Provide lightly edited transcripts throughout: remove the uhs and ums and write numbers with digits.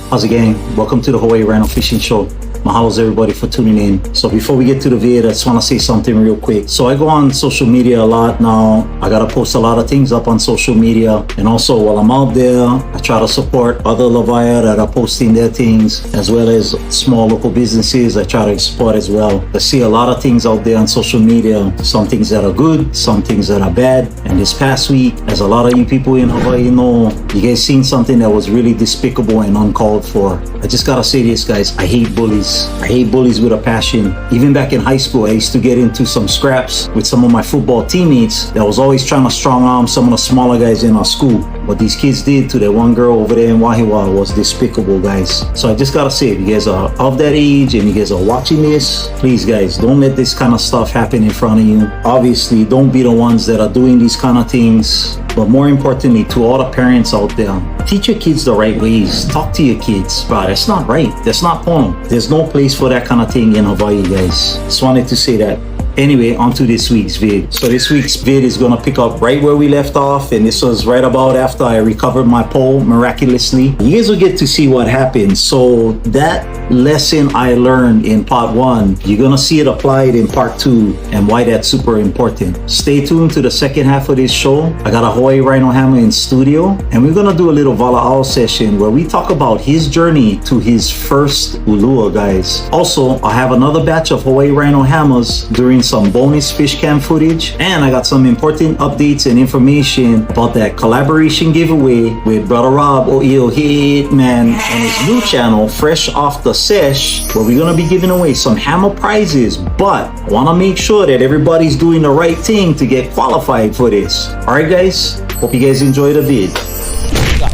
How's it going? Welcome to the Hawaii Rhino Fishing Show. Mahalos everybody for tuning in. So before we get to the vid, I just want to say something real quick. So I go on social media a lot now. I gotta post a lot of things up on social media. And also while I'm out there, I try to support other Lavaya that are posting their things, as well as small local businesses. I try to support as well. I see a lot of things out there on social media. Some things that are good, some things that are bad. And this past week, as a lot of you people in Hawaii know, you guys seen something that was really despicable and uncalled for. I just gotta say this, guys. I hate bullies. I hate bullies with a passion. Even back in high school, I used to get into some scraps with some of my football teammates that was always trying to strong arm some of the smaller guys in our school. What these kids did to that one girl over there in Wahiwa was despicable, guys. So I just gotta say, if you guys are of that age and you guys are watching this, please guys, don't let this kind of stuff happen in front of you. Obviously, don't be the ones that are doing these kind of things. But more importantly, to all the parents out there, teach your kids the right ways. Talk to your kids. Bro, that's not right. That's not porn. There's no place for that kind of thing in Hawaii, guys. Just wanted to say that. Anyway, on to this week's vid. So this week's vid is gonna pick up right where we left off, and this was right about after I recovered my pole miraculously. You guys will get to see what happened. So that lesson I learned in part 1, you're gonna see it applied in part 2 and why that's super important. Stay tuned to the second half of this show. I got a Hawaii Rhino Hammah in studio, and we're gonna do a little Vala'au session where we talk about his journey to his first ulua, guys. Also, I have another batch of Hawaii Rhino Hammahs during some bonus fish cam footage, and I got some important updates and information about that collaboration giveaway with Brother Rob O'Eo Hitman and his new channel, Fresh Off the Sesh, where we're gonna be giving away some Hammah prizes. But I wanna make sure that everybody's doing the right thing to get qualified for this. Alright guys, hope you guys enjoy the vid.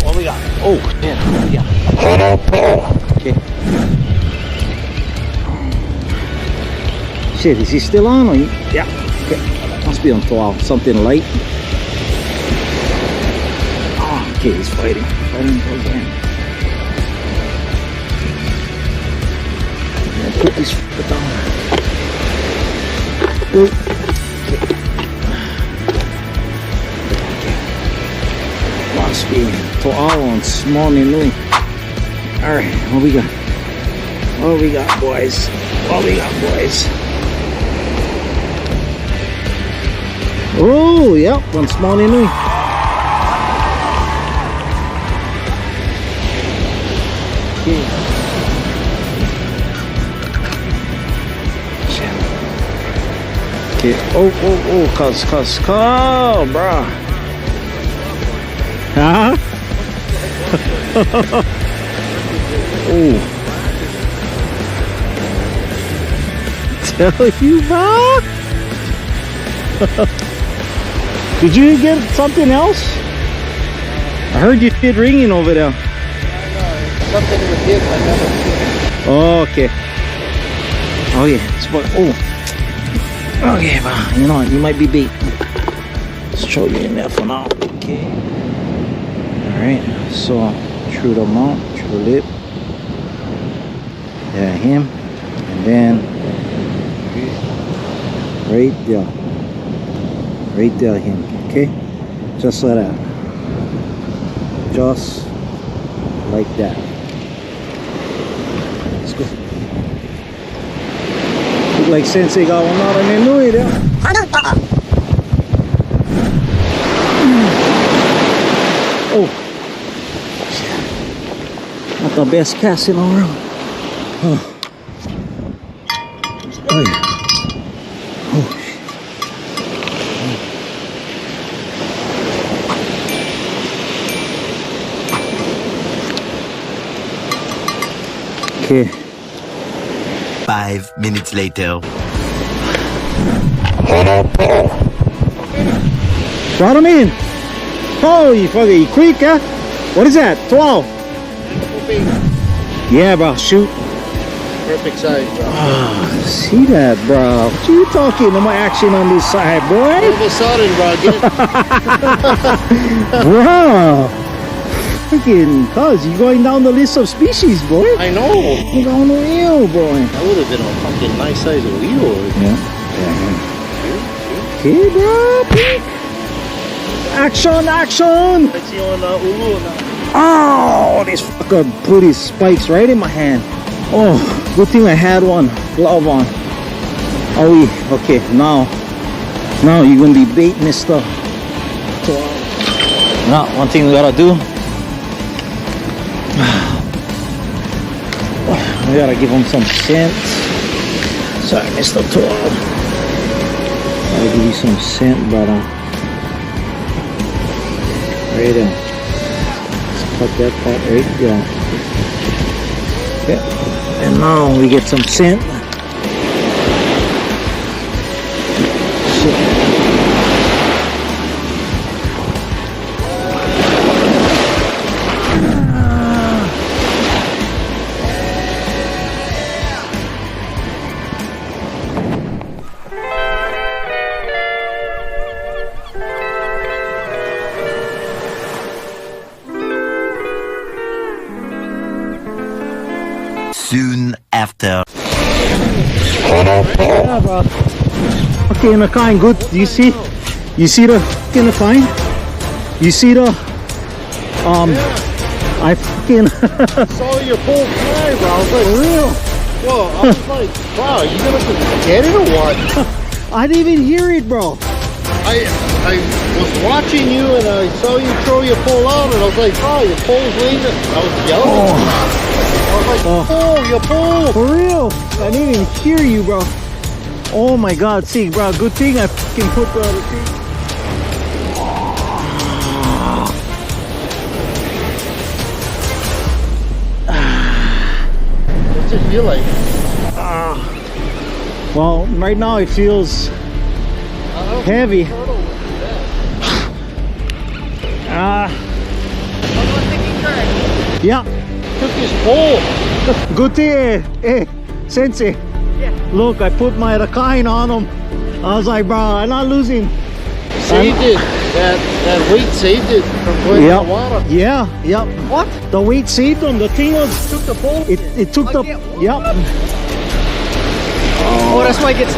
What we got? Oh, yeah, yeah. Okay. Shit, is he still on? Or yeah. Okay. Must be on 12. Something light. Oh, okay, he's fighting. Fighting again. Put this foot down. Oh. Must be 12 on small Nui. Alright, what we got? What we got, boys? What we got, boys? Oh, yep, one small Nui. Okay. Okay. Oh, cuz, bruh. Huh? Oh. Tell you, bro. Did you get something else? I heard you did ringing over there. Something with him, I never seen. Oh, okay. Oh yeah, it's what. Oh. Okay, bro. You know what? You might be bait. Let's throw you in there for now. Okay. All right. So through the mount, through the lip. Yeah, him, and then right there. Right there, him. Okay, just like that. Just like that. Let's go. Look like Sensei got one out on the Nui there. Oh, not the best cast in the world. Oh. Oh yeah. Oh. Okay. 5 minutes later. Brought him in. Holy fucking quick, huh? What is that? 12. Yeah, bro. Shoot. Perfect size, bro. Ah, see that, bro? What you talking? No more action on this side, boy. All of a sudden, bro. Get it? Bro. Freaking, cuz you going down the list of species, boy. I know. You're going to wheel, boy. That would have been a fucking nice size of wheel. Yeah. Okay, bro. Action, action. Let's see on Ulu now. Oh, this fucker put his spikes right in my hand. Oh, good thing I had one glove on. Oh, okay, now you're gonna be bait, mister. Now, one thing we gotta do, we gotta give him some scent. Sorry, Mr. 12. I'll give you some scent, brother. Right there. Let's cut that part right there. Okay. And now we get some scent. Soon after. Yeah, bro. Okay, in the kind, good. You see the in the kind? You see the I fucking saw your full fly, bro. I was like, for real. whoa, I was like, wow, you gonna get it or what? I didn't even hear it, bro. I was watching you and I saw you throw your pole out and I was like, wow, your pole's leaving. I was yelling. I was like, oh, your pole. For real. I didn't even hear you, bro. Oh my god, see, bro, good thing I fucking put the other thing. What's it feel like? Well, right now it feels heavy. Yeah. Took his pole. Good thing, hey, Sensei. Yeah. Look, I put my Rakain on him. I was like, bro, I'm not losing. Saved it. That weight saved it from going in the water. Yeah, yep. What? The weight saved him. The thing was, Took the pole. it took the, yep. Oh, that's why it gets.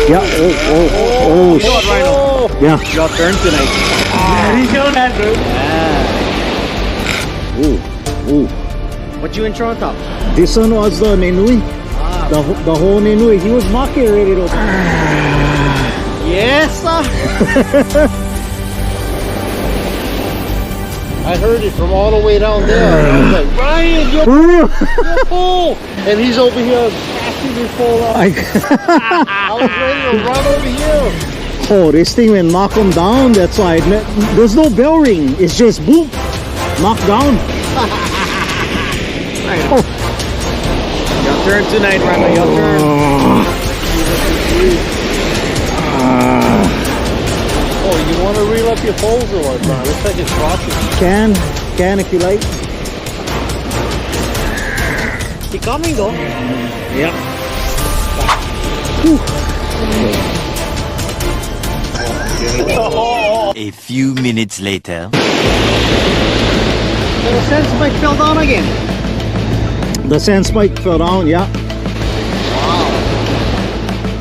Yeah. Oh, You know what, Rhino? yeah. Your turn tonight. You know that, bro. Ooh. What you intro on top? This one was the Nenui. The whole Nenui. He was mocking already though. Yes, sir. I heard it from all the way down there. I was like, Ryan, your pole! And he's over here casting his pole up. I was ready to run over here. Oh, this thing will knock him down. That's why. There's no bell ring. It's just boom, knock down. Your turn tonight, Ryan. Your turn. Oh, you want to reel up your poles or what, Ron? Looks like it's rocking. Can if you like. He coming though. Yep. A few minutes later. The sense might fell down again. The sand spike fell down. Yeah. Wow.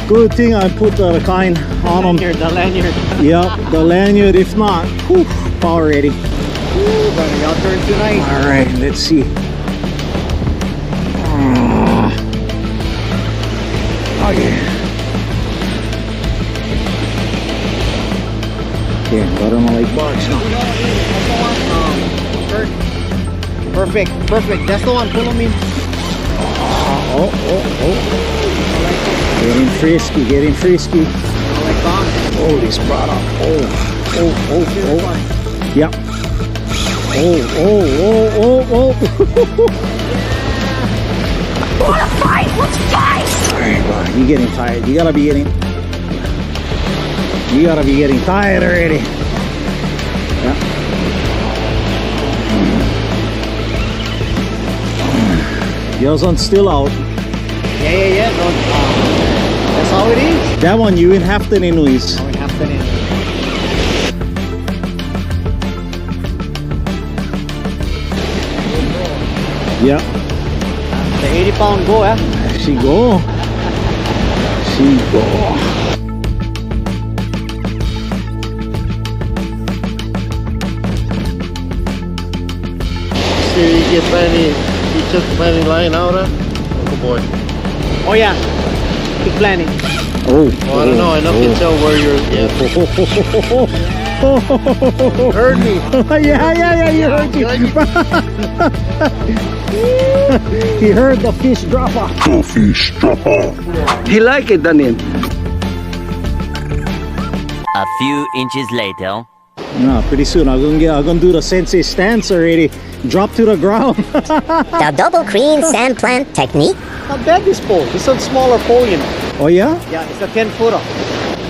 Good thing I put the kind on him. The lanyard. Yep, the lanyard. If not, whew, power ready. Buddy, your turn tonight. All right, let's see. Okay. Okay, got him like box now. Perfect. That's the one. Pull him in. Oh. Getting frisky. Like bomb. Oh, this brought up. Oh. Yep. Oh. Let's fight! Alright, bro, you're getting tired. You gotta be getting tired already. Yeah. Yours one's still out. Yeah. No, that's how it is. That one you in half the Inuis. We have to end. Yeah. The 80-pound go, eh? She go. Did you get plenty? You took plenty line out of? Oh boy. Oh yeah, keep planning. Oh, I don't know. I know can tell where you're. Yeah. You heard me. yeah, you heard me. He heard the fish drop off. The fish drop off. He like it, Daniel. A few inches later. No, pretty soon I'm gonna do the sensei stance already. Drop to the ground. The double green sand plant technique. Not bad this pole. This is a smaller pole, you know. Oh yeah? Yeah, it's a 10-footer.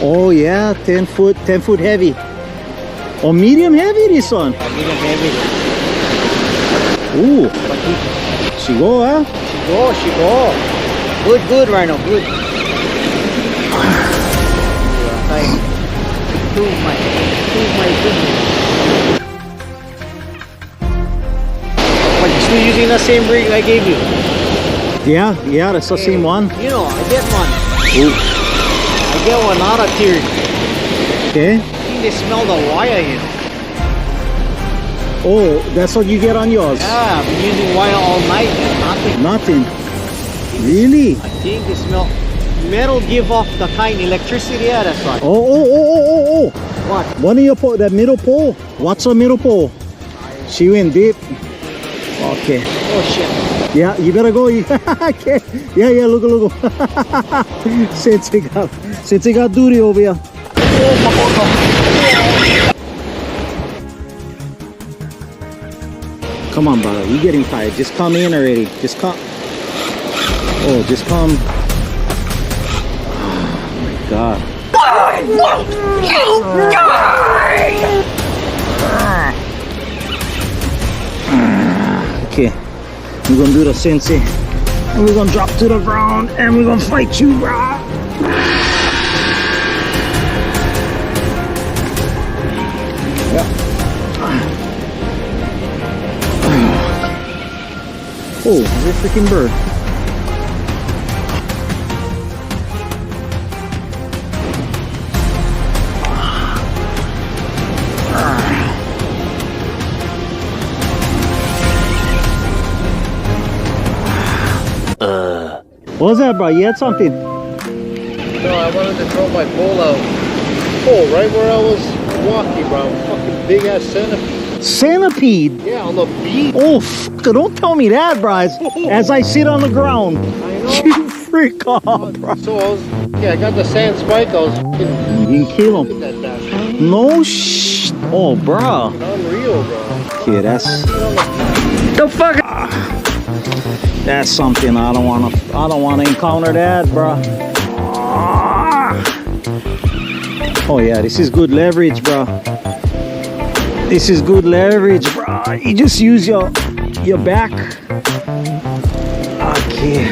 Oh yeah, 10 foot heavy. Oh, medium heavy this one. Medium heavy. Ooh. She go, huh? She go. Good, Rhino, good. To my goodness. But you're still using the same rig I gave you? Yeah, that's the same one. You know, I get one. Ooh. I get one out of here. Okay. I think they smell the wire here. Oh, that's what you get on yours? Yeah, I've been using wire all night and nothing. Really? I think they smell. Metal give off the kind electricity, yeah, that's right. Oh. What? One of your pole, that middle pole. What's the middle pole? She went deep. Okay. Oh shit. Yeah, you better go. Okay. Yeah, look. Sensei got duty over here. Come on, brother. You're getting tired. Just come in already. Just come. Oh, just come. God. I won't you die! Okay, we're gonna do the sensei and we're gonna drop to the ground and we're gonna fight you, bro. Yeah. Oh, there's a freaking bird. What was that, bro? You had something? No, I wanted to throw my pole out. Oh, right where I was walking, bro. Fucking big ass centipede. Centipede? Yeah, on the beach. Oh, don't tell me that, bro. As I sit on the ground. I know. You freak off, bro. So I got the sand spike. I was fucking. You can kill him. No sh. Oh, bro. Unreal, bro. Okay, that's. The fuck? That's something I don't wanna encounter that, bro. Oh yeah, this is good leverage, bro. This is good leverage, bro. You just use your back. Okay.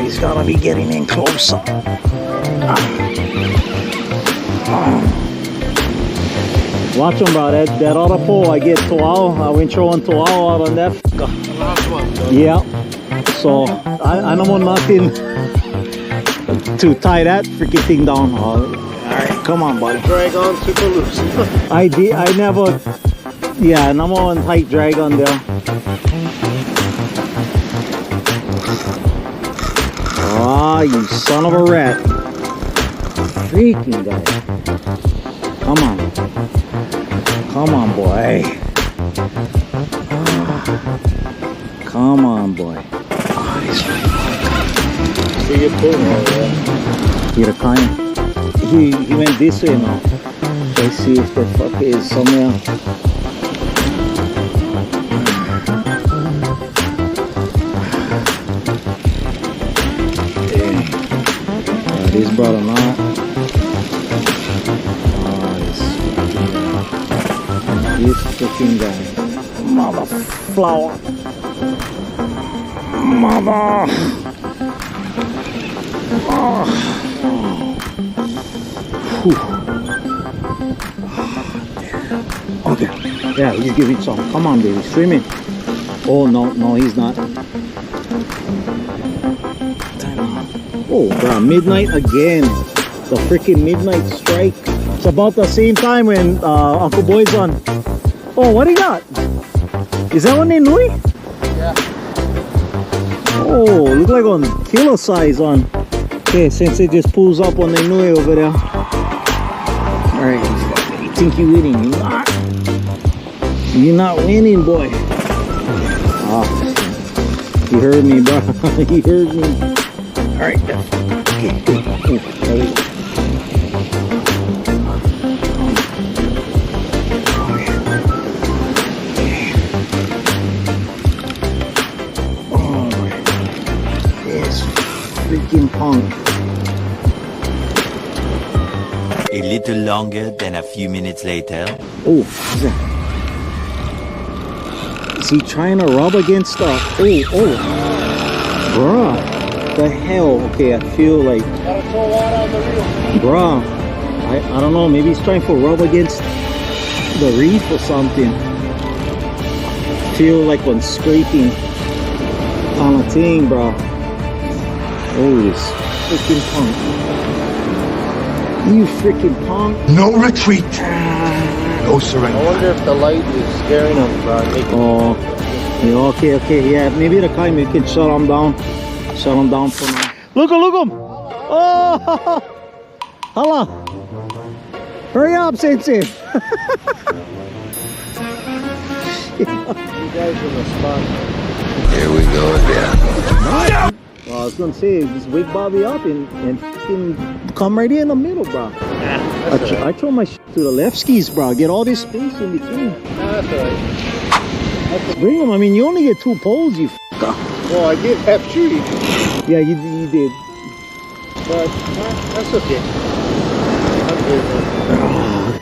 He's gotta be getting in closer. Watch him, bro. That other pole, I get toal. I went throwing toal out on that. Yeah. So I don't want nothing to tie that freaking thing down. All right, come on, buddy. Drag on super loose. I never. Yeah, number one tight drag on there. Ah, you son of a rat. Freaking guy. Come on. Come on, boy. Come on, boy. Oh, he's See you pull Here, kind. He went this way now. Let's see if the fuck is somewhere. This brother now. This freaking guy. Mother flower. Mother. Oh. Okay. Yeah, he's giving some. Come on, baby. Swim in. Oh, no, he's not. Oh, bro. Midnight again. The freaking midnight strike. It's about the same time when Uncle Boy's on. Oh, what do you got? Is that one in Nui? Yeah. Oh, look like on kilo size on. Okay, since it just pulls up on the Nui over there. Alright, you think you're winning? You're not. You're not winning, boy. Ah, you heard me, bro. You heard me. Alright, okay, good. Oh, there we go. Freaking punk. A little longer than a few minutes later. Oh, what's that? Is he trying to rub against the... Oh. Bruh. The hell? Okay, I feel like... Gotta throw water on the reel. Bruh. I don't know. Maybe he's trying to rub against the reef or something. Feel like when scraping on a thing, bruh. Oh, this freaking punk. You freaking punk. No retreat. No I surrender. wonder if the light is scaring him, bro. Oh, yeah, okay, yeah. Maybe the time you can shut him down. Shut him down for now. Look him! Oh, hello. Hurry up, Sensei. You guys in the spot. Here we go again. Well, I was gonna say, just wake Bobby up and fucking come right in the middle, bro. I throw my shit to the left skis, bro. Get all this space in between. That's alright. Bring them. I mean, you only get 2 poles, you fucker. Well, I did have 3. Yeah, you did. But that's okay. I'm good.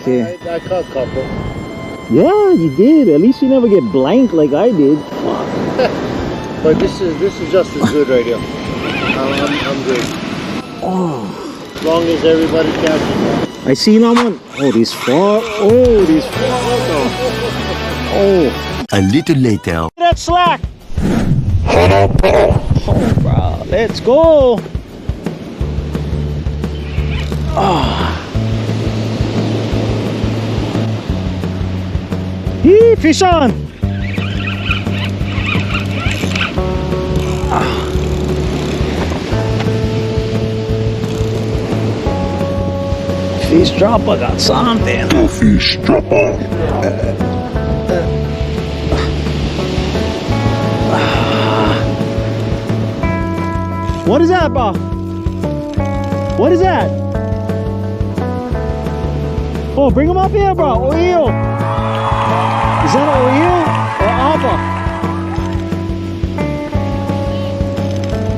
Okay. I caught a couple. Yeah, you did. At least you never get blanked like I did. But this is just as good right here. I'm good. Oh. As long as everybody catches that. I seen that one. Oh, this far. Oh, this far. Oh. A little later. That slack. Oh, bro. Let's go. Ah. Yee, fish on. Fish dropper got something. Fish dropper. What is that, bro? What is that? Oh, bring him up here, bro. Oil. Is that oil or ava?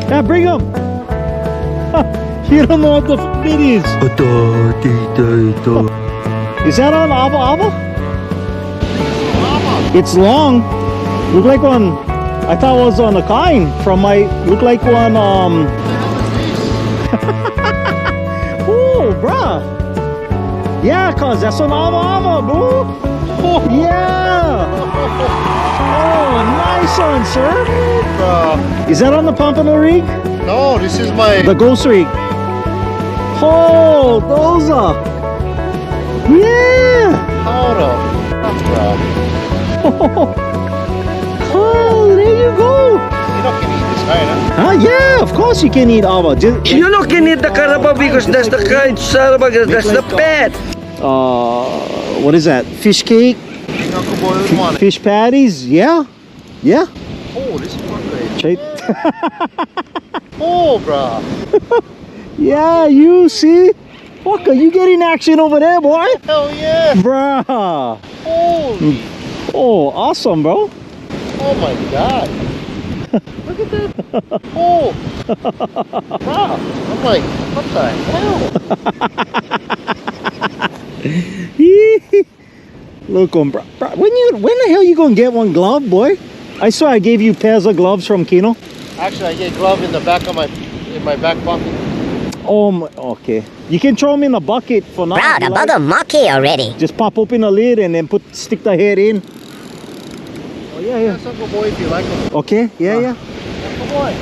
Yeah, bring him. You don't know what the f it is. Is that on ava? It's long. Look like one. I thought it was on a kind from my. Look like one. Oh, bruh. Yeah, cause that's an ava, bro. Oh, yeah. Oh, nice one, sir. Is that on the Pompano rig? No, this is my... The ghost rig. Oh, those are. Yeah. Hold up. Oh, there you go. You know can eat this guy, huh? Huh? Yeah, of course you can eat ava. You know can eat the carabao because that's the kind sarabag, that's the pet. What is that? Fish cake? Uncle Boy was wanting. Fish patties? Yeah. Yeah. Oh, this is one great. Right. Oh, bro. Yeah, you see? Fuck, are you getting action over there, boy? Hell yeah. Bruh. Holy. Oh, awesome, bro. Oh my god. Look at that. Oh. Wow. I'm like, what the hell? Look on, bro. When the hell you gonna get one glove, boy? I saw I gave you pairs of gloves from Kino. Actually, I get a glove in the back of my back pocket. Oh my, okay. You can throw them in a bucket for now. Bro, the bugger monkey already. Just pop open the lid and then stick the head in. Oh yeah, yeah. That's Uncle Boy if you like him. Okay, yeah. Uncle Boy.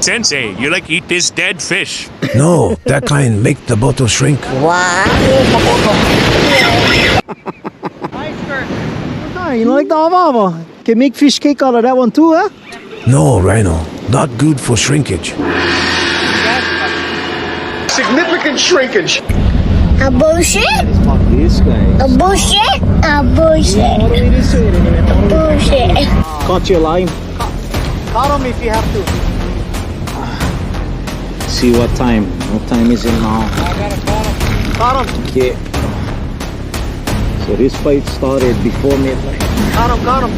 Sensei, you like eat this dead fish. No, that kind make the bottle shrink. What? Ah, you like the Hammah? Can make fish cake out of that one too, huh? No, Rhino, not good for shrinkage. Significant shrinkage. A bullshit? This guy. A bullshit? A bullshit. Bullshit. Caught your line. Caught him if you have to. See what time. What time is it now? I got him, caught him. Okay. So this fight started before midnight. Caught him.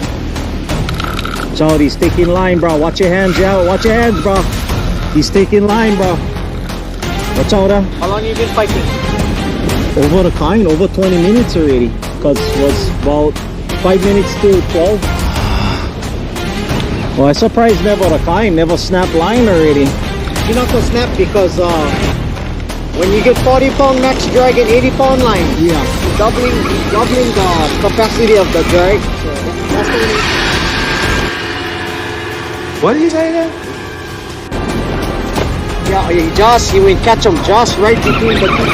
Child, he's taking line, bro. Watch your hands, yeah. Watch your hands, bro. He's taking line, bro. Watch out, huh? How long you been fighting? Over the kind, over 20 minutes already. Because it was about 5 minutes to 12. Well, I'm surprised never the kind, never snapped line already. You're not gonna snap because when you get 40-pound max drag and 80-pound line, Yeah. doubling the capacity of the drag. So that's what it is. What did you say there? Yeah, you will catch them just right between the two.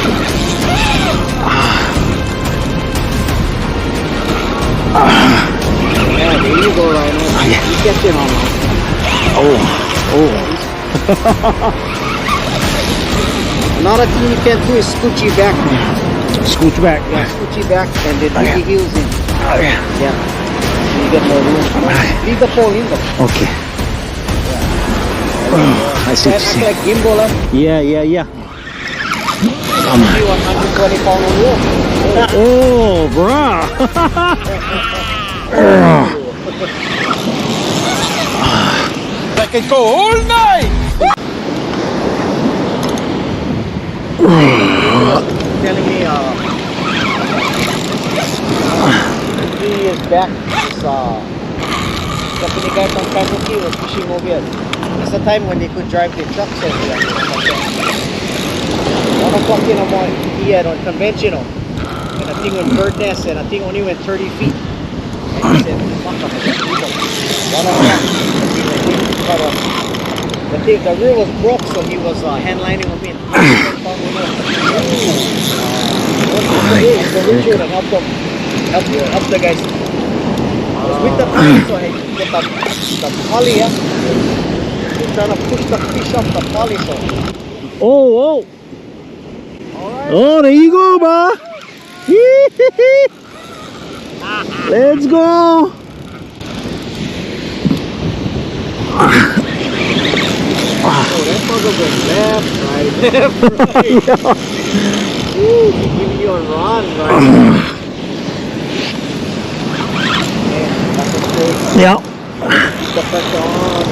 Yeah, there you go, Rhino. You catch it on. Another thing you can do is scooch you back. Scooch back. Yeah, scooch you back and then put your heels in. Yeah. So you get more room. Leave the pole in though. Okay. I see what That's you like gimbal, huh? Yeah. You 120 pound on rope. Oh, bruh. I can go all night. Telling me 3 years back, this company guy from Kabuki was fishing over here. It's the time when they could drive their trucks over here. 1 o'clock in the morning, he had on conventional, and a thing on bird nest, and a thing only went 30 feet. And he said, fuck up, 1 o'clock. The reel was broke, so he was hand lining them in. Richard and help the guys. I was with the fish, so I get the poly, yeah. They're trying to push the fish up the poly, so. Oh. Oh, there you go, bro. Let's go. Oh, that bugger went left, right. Ooh, he giving you a run, right? Yeah. The pressure on.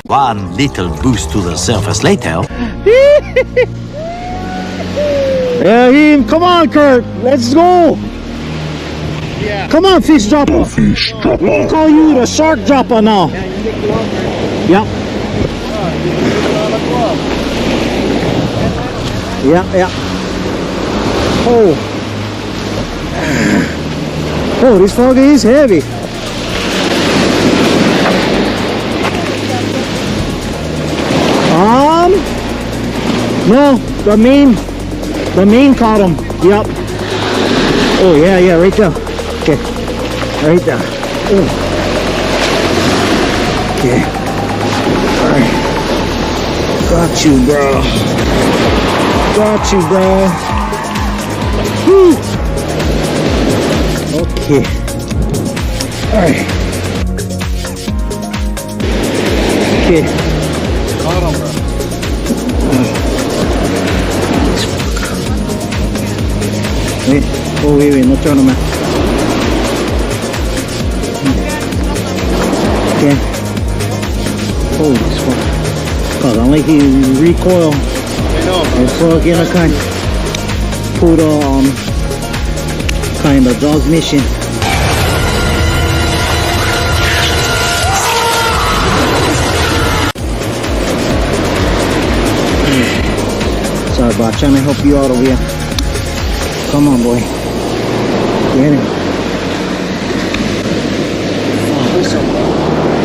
One little boost to the surface later. Yeah, come on, Kurt. Let's go. Yeah. Come on, fish dropper. We can call you the shark dropper now. Yeah, you make love, right? Yep. Yeah. Oh, this frog is heavy. No, the main caught him. Yep. Oh yeah, right there. Okay, right there. Oh. Okay. All right. Got you, bro. Woo. Okay. All right. Okay. Caught him, bro. Wait, no tournament. Okay. Holy fuck. God, I like he recoil. I know. And plug in a kind. Put kind of dog mission. Sorry, bro. Trying to help you out over here. Come on, boy. Get it.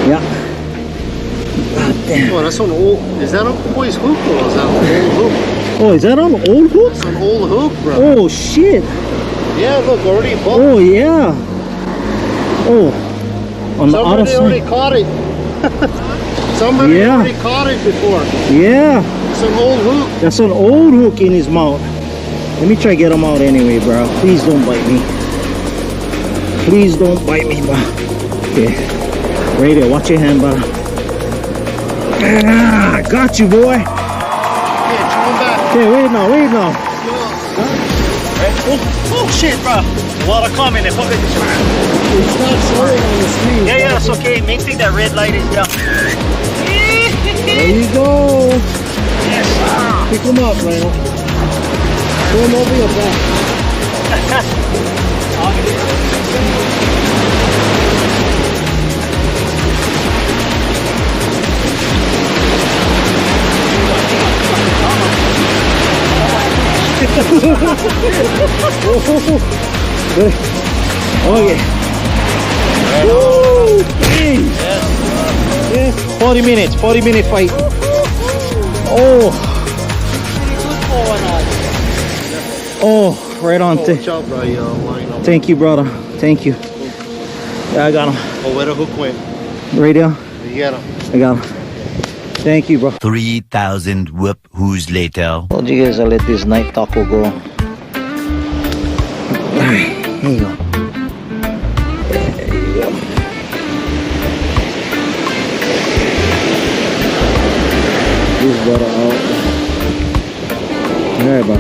Yeah. God Oh, that's an old. Is that a boy's hook or is that an old hook? Oh, is that an old hook? It's an old hook, bro. Oh shit. Yeah, look, already hooked. Oh yeah. Oh, on the other Somebody already side. caught it. Somebody Yeah. already caught it before. Yeah, It's an old hook. that's an old hook in his mouth. Let me try to get him out anyway, bro. Please don't bite me. Please don't bite me, bro. Okay, right there. Watch your hand, bro. Ah, got you, boy. Yeah, throw him back. Okay, wait now, wait now. Oh shit, bro. A lot of comment. It's not showing on the screen. Yeah, it's okay. Make sure that red light is down. There you go. Yes, sir. Pick him up, Rhino. Throw him over your back. Okay. Woo! Yes. 40 minutes, 40-minute fight. Oh. Oh, right on. Good job, bro. Rhino. Thank you, brother. Thank you. Yeah, I got him. Oh, where the hook went? Right there. You get him. I got him. Thank you, bro. 3,000 whoop-whoos later. Told you guys I let this night taco go. Alright, here you go. There you go. This brother out. Alright, bro.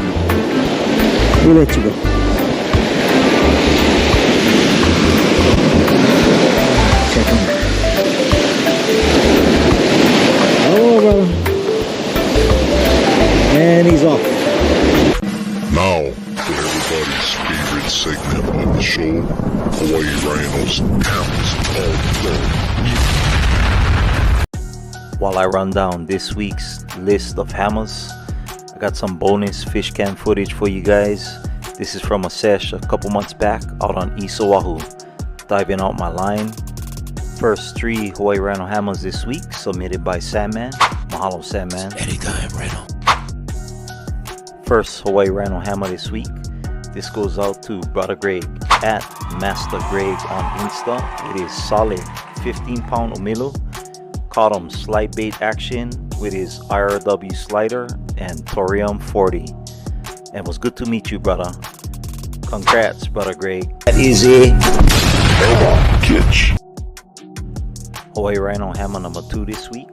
We'll let you go. Check him. Hello, brother. And he's off. Now, for everybody's favorite segment of the show, Hawaii Rhinos Hammah's all day. While I run down this week's list of hammers, I got some bonus fish cam footage for you guys. This is from a sesh a couple months back out on East Oahu. Diving out my line. First 3 Hawaii Rhino hammers this week, submitted by Sandman. Mahalo, Sandman. Anytime, Rhino. First Hawaii Rhino hammer this week. This goes out to Brother Greg at Master Greg on Insta. It is solid 15-pound Omilu. Caught him slide bait action with his IRW slider and Thorium 40. And was good to meet you, brother. Congrats, Brother Greg. That is a Catch. Hawaii Rhino hammer number 2 this week.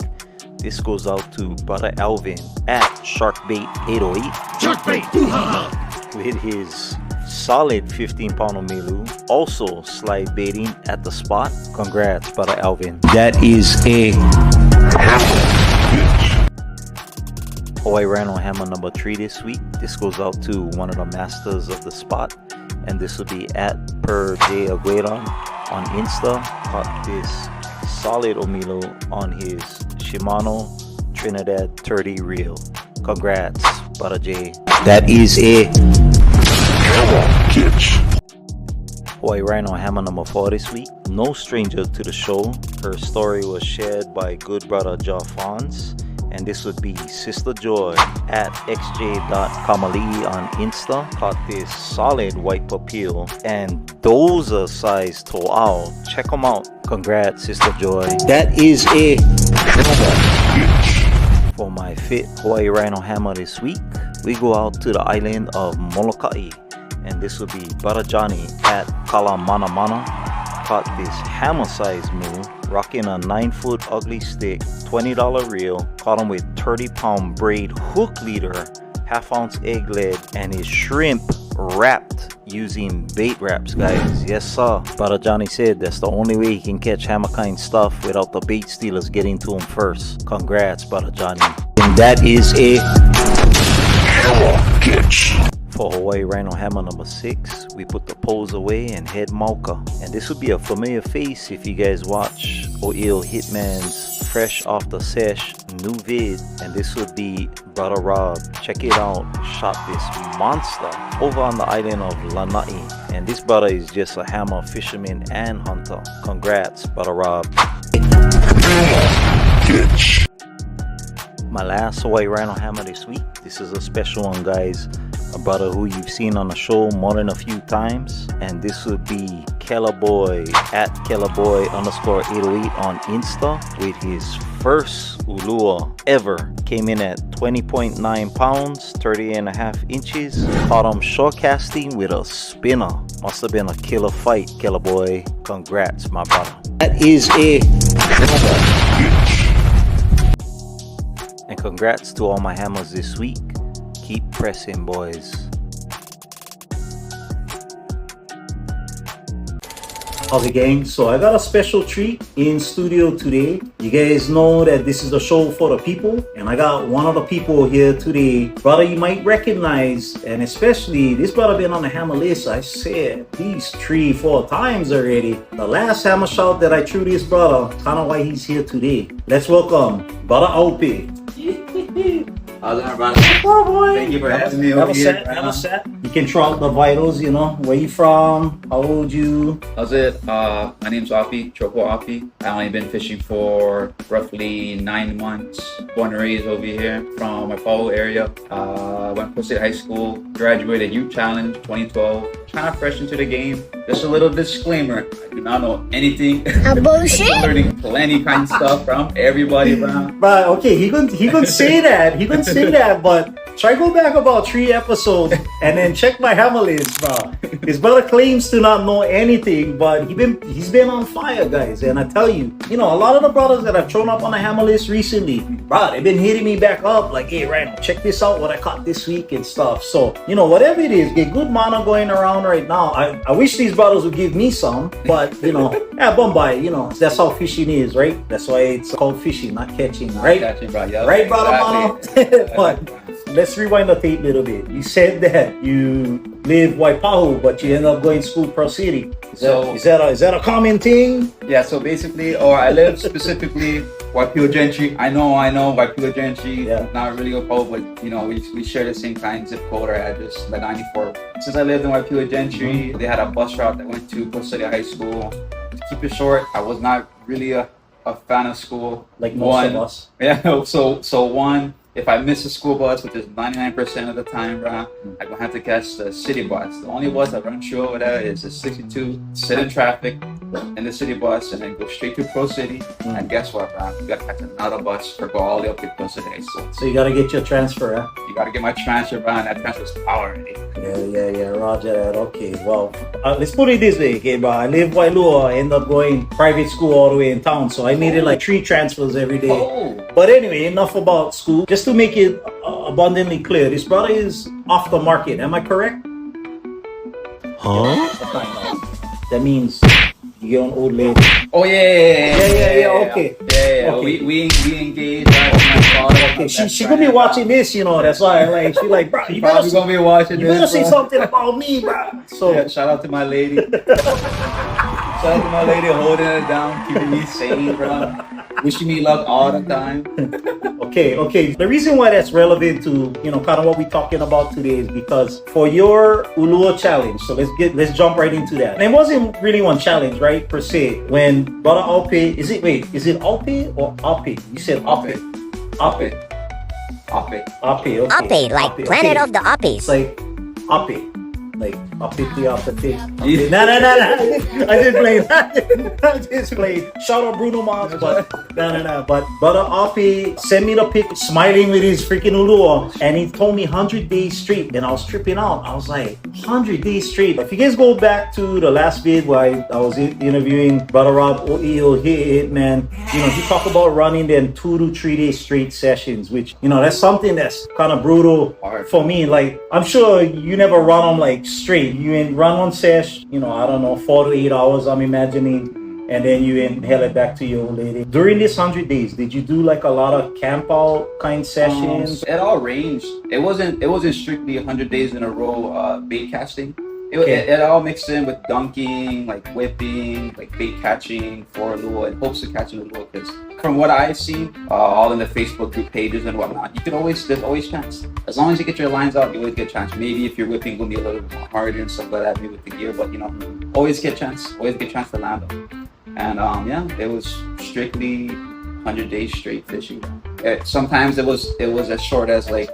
This goes out to Brother Alvin at Sharkbait 808. Sharkbait! With his solid 15-pound Omilu. Also slide baiting at the spot. Congrats, Brother Alvin. that is a Hawaii Rhino hammer number 3 this week. This goes out to one of the masters of the spot. And this will be at Per J Aguera on Insta. Caught this solid Omilu on his Shimano Trinidad 30 reel. Congrats, Brother J. that is a Catch. Hawaii Rhino hammer number 4 this week. No stranger to the show. Her story was shared by good brother Jafons. And this would be Sister Joy at xj.kamali on Insta. Caught this solid white papil and those are size to'ao. Check them out. Congrats, Sister Joy. that is a For my fit Hawaii Rhino hammer this week, we go out to the island of Molokai. And this will be Brother Johnny at Kala Mana Mana. Caught this hammer size move, rocking a 9-foot ugly stick, $20 reel. Caught him with 30-pound braid hook leader, half-ounce egg lead, and his shrimp wrapped using bait wraps, guys. Yes, sir. Brother Johnny said that's the only way he can catch hammer kind stuff without the bait stealers getting to him first. Congrats, Brother Johnny. and that is a Catch. For Hawaii Rhino hammer number 6, we put the poles away and head Mauka. And this would be a familiar face if you guys watch O'Eel Hitman's fresh off the sesh new vid. And this would be Brother Rob. Check it out. Shot this monster over on the island of Lanai. And this brother is just a hammer fisherman and hunter. Congrats, Brother Rob. Catch. my last Hawaii Rhino Hammer this week. This is a special one, guys. A brother who you've seen on the show more than a few times, and this would be Kellaboy at Kellaboy_808 on Insta with his first ulua ever. Came in at 20.9 pounds, 30.5 inches. Caught him short casting with a spinner. Must have been a killer fight, Kellaboy. Congrats, my brother. That is a And congrats to all my hammers this week. Keep pressing, boys. How's it, gang? So I got a special treat in studio today. You guys know that this is the show for the people, and I got one of the people here today, brother you might recognize, and especially this brother been on the hammer list, I said at least 3-4 times already. The last hammer shot that I threw this brother, kind of why he's here today. Let's welcome brother Aupe. How's it, brother? Oh boy. Thank you for having me Have over a here. set, have a set. You can throw out the vitals, you know, where you from, how old you. How's it? My name's Api, Choco Api. I only been fishing for roughly 9 months. Born and raised over here from my Paulo area. Went to State High School, graduated Youth Challenge 2012. Kind of fresh into the game. Just a little disclaimer, I do not know anything. Bullshit. Learning plenty kind of stuff from everybody around. But okay, he couldn't say that. He couldn't say that, but try go back about 3 episodes and then check my hammer list, bro. His brother claims to not know anything, but he's been on fire, guys. And I tell you, you know, a lot of the brothers that I've thrown up on the hammer list recently, bro, they've been hitting me back up like, hey, Rhino, check this out, what I caught this week and stuff. So, you know, whatever it is, get good mana going around right now. I wish these brothers would give me some, but, you know, yeah, Bombay, you know, that's how fishing is, right? That's why it's called fishing, not catching, right? Catching, bro. Yep. Right, brother, Exactly. But let's rewind the tape a little bit. You said that you live Waipahu, but you end up going to school Pro City. Is that a common thing? Yeah, so basically, or I live specifically Waipio Gentry. I know Waipio Gentry. Yeah. Not really a Poe, but you know, we share the same kind of zip code or address, the 94. Since I lived in Waipio Gentry, they had a bus route that went to Pro City High School. To keep it short, I was not really a fan of school. Like most of us. Yeah, so one, if I miss a school bus, which is 99% of the time, bro, I'm gonna have to catch the city bus. The only bus that runs through over there is the 62, sit in traffic in the city bus, and then go straight to Pro City. And guess what, bro? You gotta catch another bus or go all the way up to Pro City High School. So you gotta get your transfer, huh? You gotta get my transfer, bro, and that transfer's already. Yeah, roger that. Okay, well, let's put it this way, okay, bro. I live Wailua, I end up going private school all the way in town, so I needed like 3 transfers every day. Oh. But anyway, enough about school. Just to make it abundantly clear, this brother is off the market. Am I correct? huh? That means you get an old lady. Oh yeah. Okay. Yeah. Okay. We engaged. Okay, she gonna be watching this, you know. That's why, like, she like, bro, you Probably gonna be watching you this. better say bro. something about me, bro. So Yeah, shout out to my lady. Shout out to my lady holding it down, keeping me sane, bro. Wishing me luck all the time. Okay. The reason why that's relevant to, you know, kind of what we're talking about today is because for your Ulua challenge, so let's jump right into that. And it wasn't really one challenge, right, per se. When brother Aupe, is it Aupe or Ape? You said Ape. Ape, okay. Ape, like Ape, Planet okay. of the Apes. It's like Ape. Like Ape off the fish. No. I didn't play that. I just played. Shout out Bruno Mars, but no. But brother Ape sent me the pic, smiling with his freaking ulua, and he told me 100 days straight. And I was tripping out. I was like, 100 days straight. If you guys go back to the last vid where I was interviewing brother Rob O'Eo, man, you know, he talked about running them 2 to 3 days straight sessions, which, you know, that's something that's kind of brutal for me. Like, I'm sure you never run them like straight. You run one sesh, you know, I don't know, 4 to 8 hours, I'm imagining, and then you inhale it back to your old lady. During this 100 days, did you do like a lot of camp out kind sessions? It all ranged. It wasn't strictly 100 days in a row bait casting. It all mixed in with dunking, like whipping, like bait catching for a lure, in hopes of catching a lure. Because from what I've seen, all in the Facebook group pages and whatnot, there's always chance. As long as you get your lines out, you always get a chance. Maybe if you're whipping, gonna be a little bit more harder and stuff like that, maybe with the gear, but you know, always get chance to land them. And it was strictly 100 days straight fishing. Sometimes it was as short as like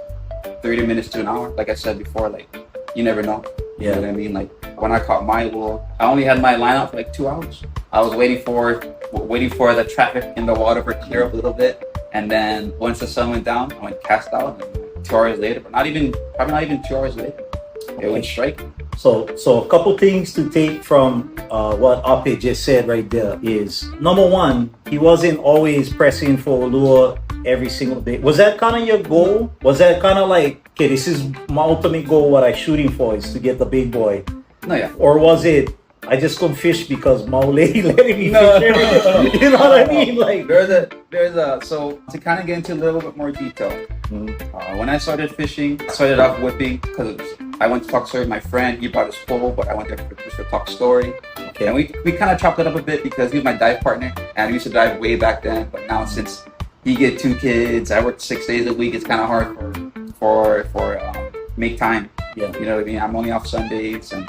30 minutes to an hour. Like I said before, like you never know. You know what I mean? Like when I caught my lure, I only had my line out for like 2 hours. I was waiting for the traffic in the water to clear up a little bit, and then once the sun went down, I went cast out. And 2 hours later, but probably not even 2 hours later, it went strike. So a couple things to take from what Ape just said right there is, number one, he wasn't always pressing for a lure every single day. Was that kind of your goal? Was that kind of like, okay, this is my ultimate goal, what I'm shooting for is to get the big boy? No, yeah. Or was it, I just couldn't fish because my old lady letting me fish? You know what I mean? Like so to kind of get into a little bit more detail, when I started fishing, I started off whipping because I went to talk story with my friend. He brought his pole, but I went there for talk story. Okay. And we kind of chopped it up a bit because he was my dive partner, and we used to dive way back then. But now since he get 2 kids, I work 6 days a week. It's kind of hard for make time. Yeah. You know what I mean? I'm only off Sundays, and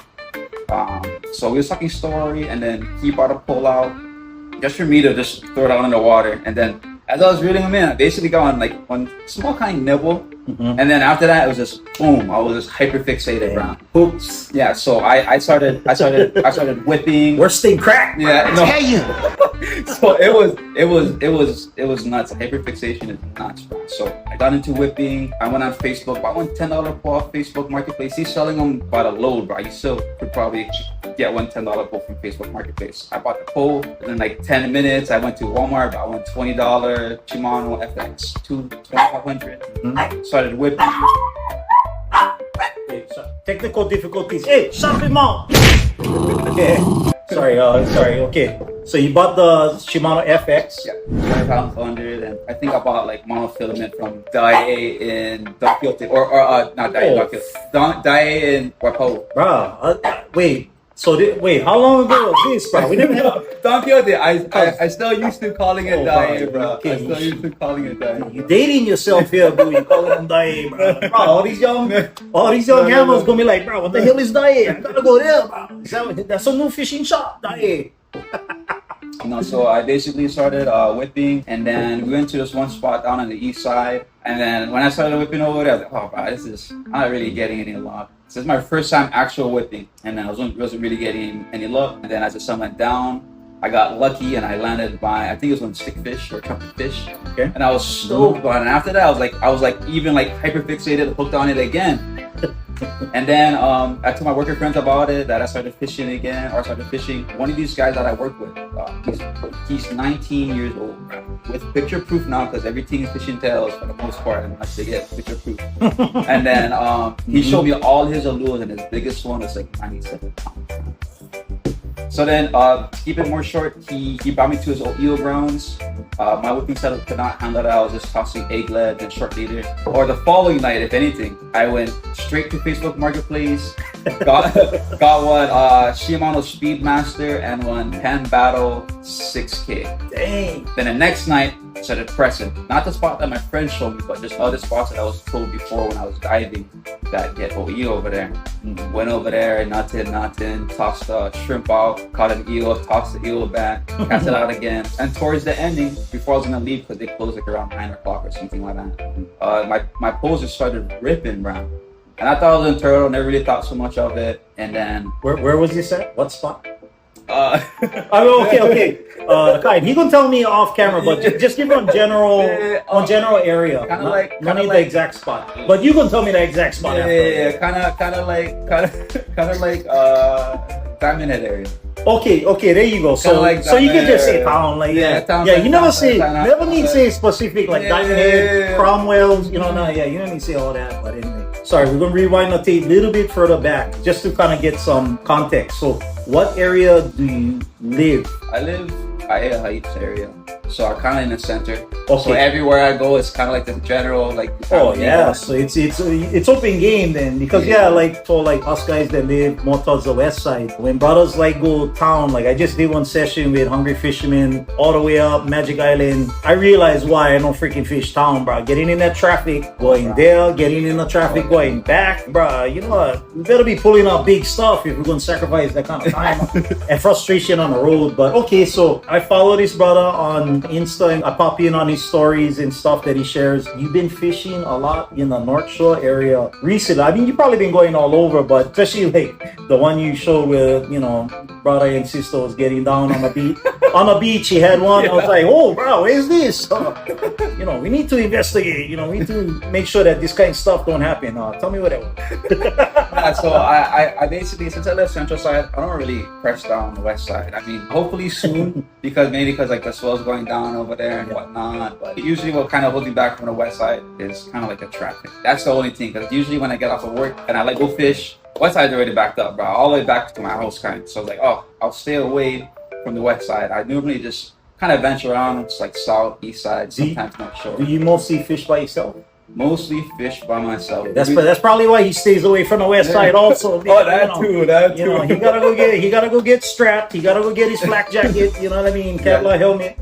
so we was talking story, and then he brought a pole out just for me to just throw it out in the water, and then as I was reeling him in, I basically got on like one small kind of nibble. And then after that, it was just boom. I was just hyper fixated around. Oops. Yeah. So I started whipping. We're staying cracked. Yeah. I tell you. So it was nuts. Hyper fixation is nuts, bro. So I got into whipping. I went on Facebook. Bought one $10 pole off Facebook Marketplace. He's selling them by the load, bro. You still could probably get one $10 pole from Facebook Marketplace. I bought the pole, and in like 10 minutes, I went to Walmart. I went $20 Shimano FX 2500. Started whipping. Technical difficulties. Hey, shut him out. Okay. Sorry. Okay. So you bought the Shimano FX. Yeah, 2500, and I think I bought like monofilament from Daiei in Don Quixote, or not Daiei, Don Quixote, Daiei in Waipo. Bruh, wait. So how long ago was this, bro? We didn't have Don Quixote. I still used to calling it Daiei, bro. Okay. I still used to calling it Daiei. You dating yourself here, bro. You calling them Daiei, bro. Bro, all these young hammers gonna be like, bro, what the hell is Daiei? I gotta go there, bro. That's a new fishing shop, Daiei. No, so I basically started whipping, and then we went to this one spot down on the east side. And then when I started whipping over there, I was like, oh, bro, I'm not really getting any luck. This is my first time actual whipping, and then I wasn't really getting any luck. And then as the sun went down, I got lucky and I landed by, I think it was on stickfish or trumpet fish. Okay. And I was stoked, and after that, I was like even like hyper fixated, hooked on it again. And then I told my worker friends about it, that I started fishing again, or started fishing. One of these guys that I work with, he's 19 years old, with picture proof now, because everything is fishing tails for the most part, unless they get picture proof. And then he showed me all his lures, and his biggest one was like 97 pounds. So then, to keep it more short, he brought me to his old eel grounds. My whipping setup could not handle that. I was just tossing egg lead and short leader. Or the following night, if anything, I went straight to Facebook Marketplace, got one Shimano Speedmaster and one Pan Battle 6K. Dang. Then the next night, started pressing. Not the spot that my friend showed me, but just other spots that I was told before when I was diving that get OE over there. Went over there, nothing, tossed the shrimp out, caught an eel, tossed the eel back, cast it out again. And towards the ending, before I was gonna leave, because they closed like around 9 o'clock or something like that, my poles just started ripping, bro. And I thought it was in turtle, never really thought so much of it. And then where was this at? What spot? Okay. He gonna tell me off camera, but just give him general area. Kind of like the exact spot. But you gonna tell me the exact spot. Yeah. Kind of like Diamond Head area. Okay, there you go. So you can just say town, like town. Yeah, you never need to say specific like Diamond Head, Cromwell's. You don't need to say all that. But anyway, sorry, we're gonna rewind the tape a little bit further back just to kind of get some context. So, what area do you live? I live Hawai'I area, so I'm kind of in the center. Okay. So everywhere I go, it's kind of like the general, like. Oh yeah, so it's open game then, because like for like us guys that live more towards the west side, when brothers like go town, like I just did one session with Hungry Fishermen all the way up Magic Island. I realized why I don't freaking fish town, bro. Getting in that traffic, going there, getting in the traffic, going back, bro. You know what? We better be pulling out big stuff if we're gonna sacrifice that kind of time and frustration on the road. But okay, so I follow this brother on Insta, I pop in on his stories and stuff that he shares. You've been fishing a lot in the North Shore area recently. I mean, you've probably been going all over, but especially like the one you showed where, you know, brother and sister was getting down on the beach. On the beach, he had one. I was like, oh, bro, where's this? You know, we need to investigate. You know, we need to make sure that this kind of stuff don't happen. Tell me what that was. So I basically, since I left Central Side, I don't really press down the West Side. I mean, hopefully soon, because like the swell's going down over there and whatnot. But usually what kind of holds me back from the West Side is kind of like the traffic. That's the only thing. Because usually when I get off of work and I like go fish, West Side's already backed up, bro. All the way back to my house kind. So I was like, oh, I'll stay away from the West Side. I normally just kind of venture around. It's like South, East Side, sometimes North Shore. Do you mostly fish by yourself? Mostly fish by myself. That's probably why he stays away from the West Side also. That too. You know, he gotta go get strapped. He gotta go get his flak jacket. You know what I mean? Kevlar helmet.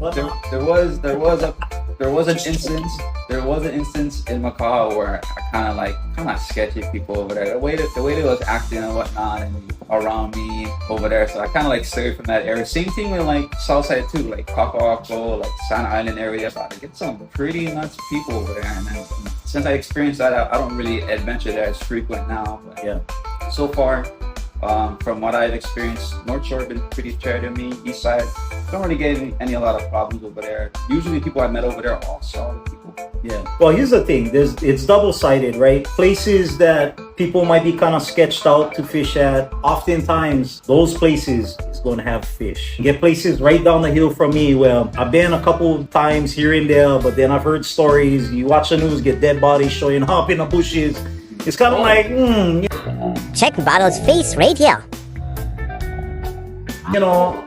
There was an instance in Macau where I kind of sketchy people over there. The way they was acting and whatnot and around me over there. So I kind of like stayed from that area. Same thing with like Southside too, like Kaka'ako, like Santa Island area. So I get some pretty nuts people over there. And then, since I experienced that, I don't really adventure there as frequent now. But yeah, so far, from what I've experienced, North Shore been pretty fair to me. East Side, don't really get a lot of problems over there. Usually people I met over there are all solid people. Yeah. Well, here's the thing. It's double-sided, right? Places that people might be kind of sketched out to fish at, oftentimes those places is going to have fish. You get places right down the hill from me where I've been a couple times here and there, but then I've heard stories. You watch the news, get dead bodies showing up in the bushes. It's kind of like, Check Bottle's face right here. You know,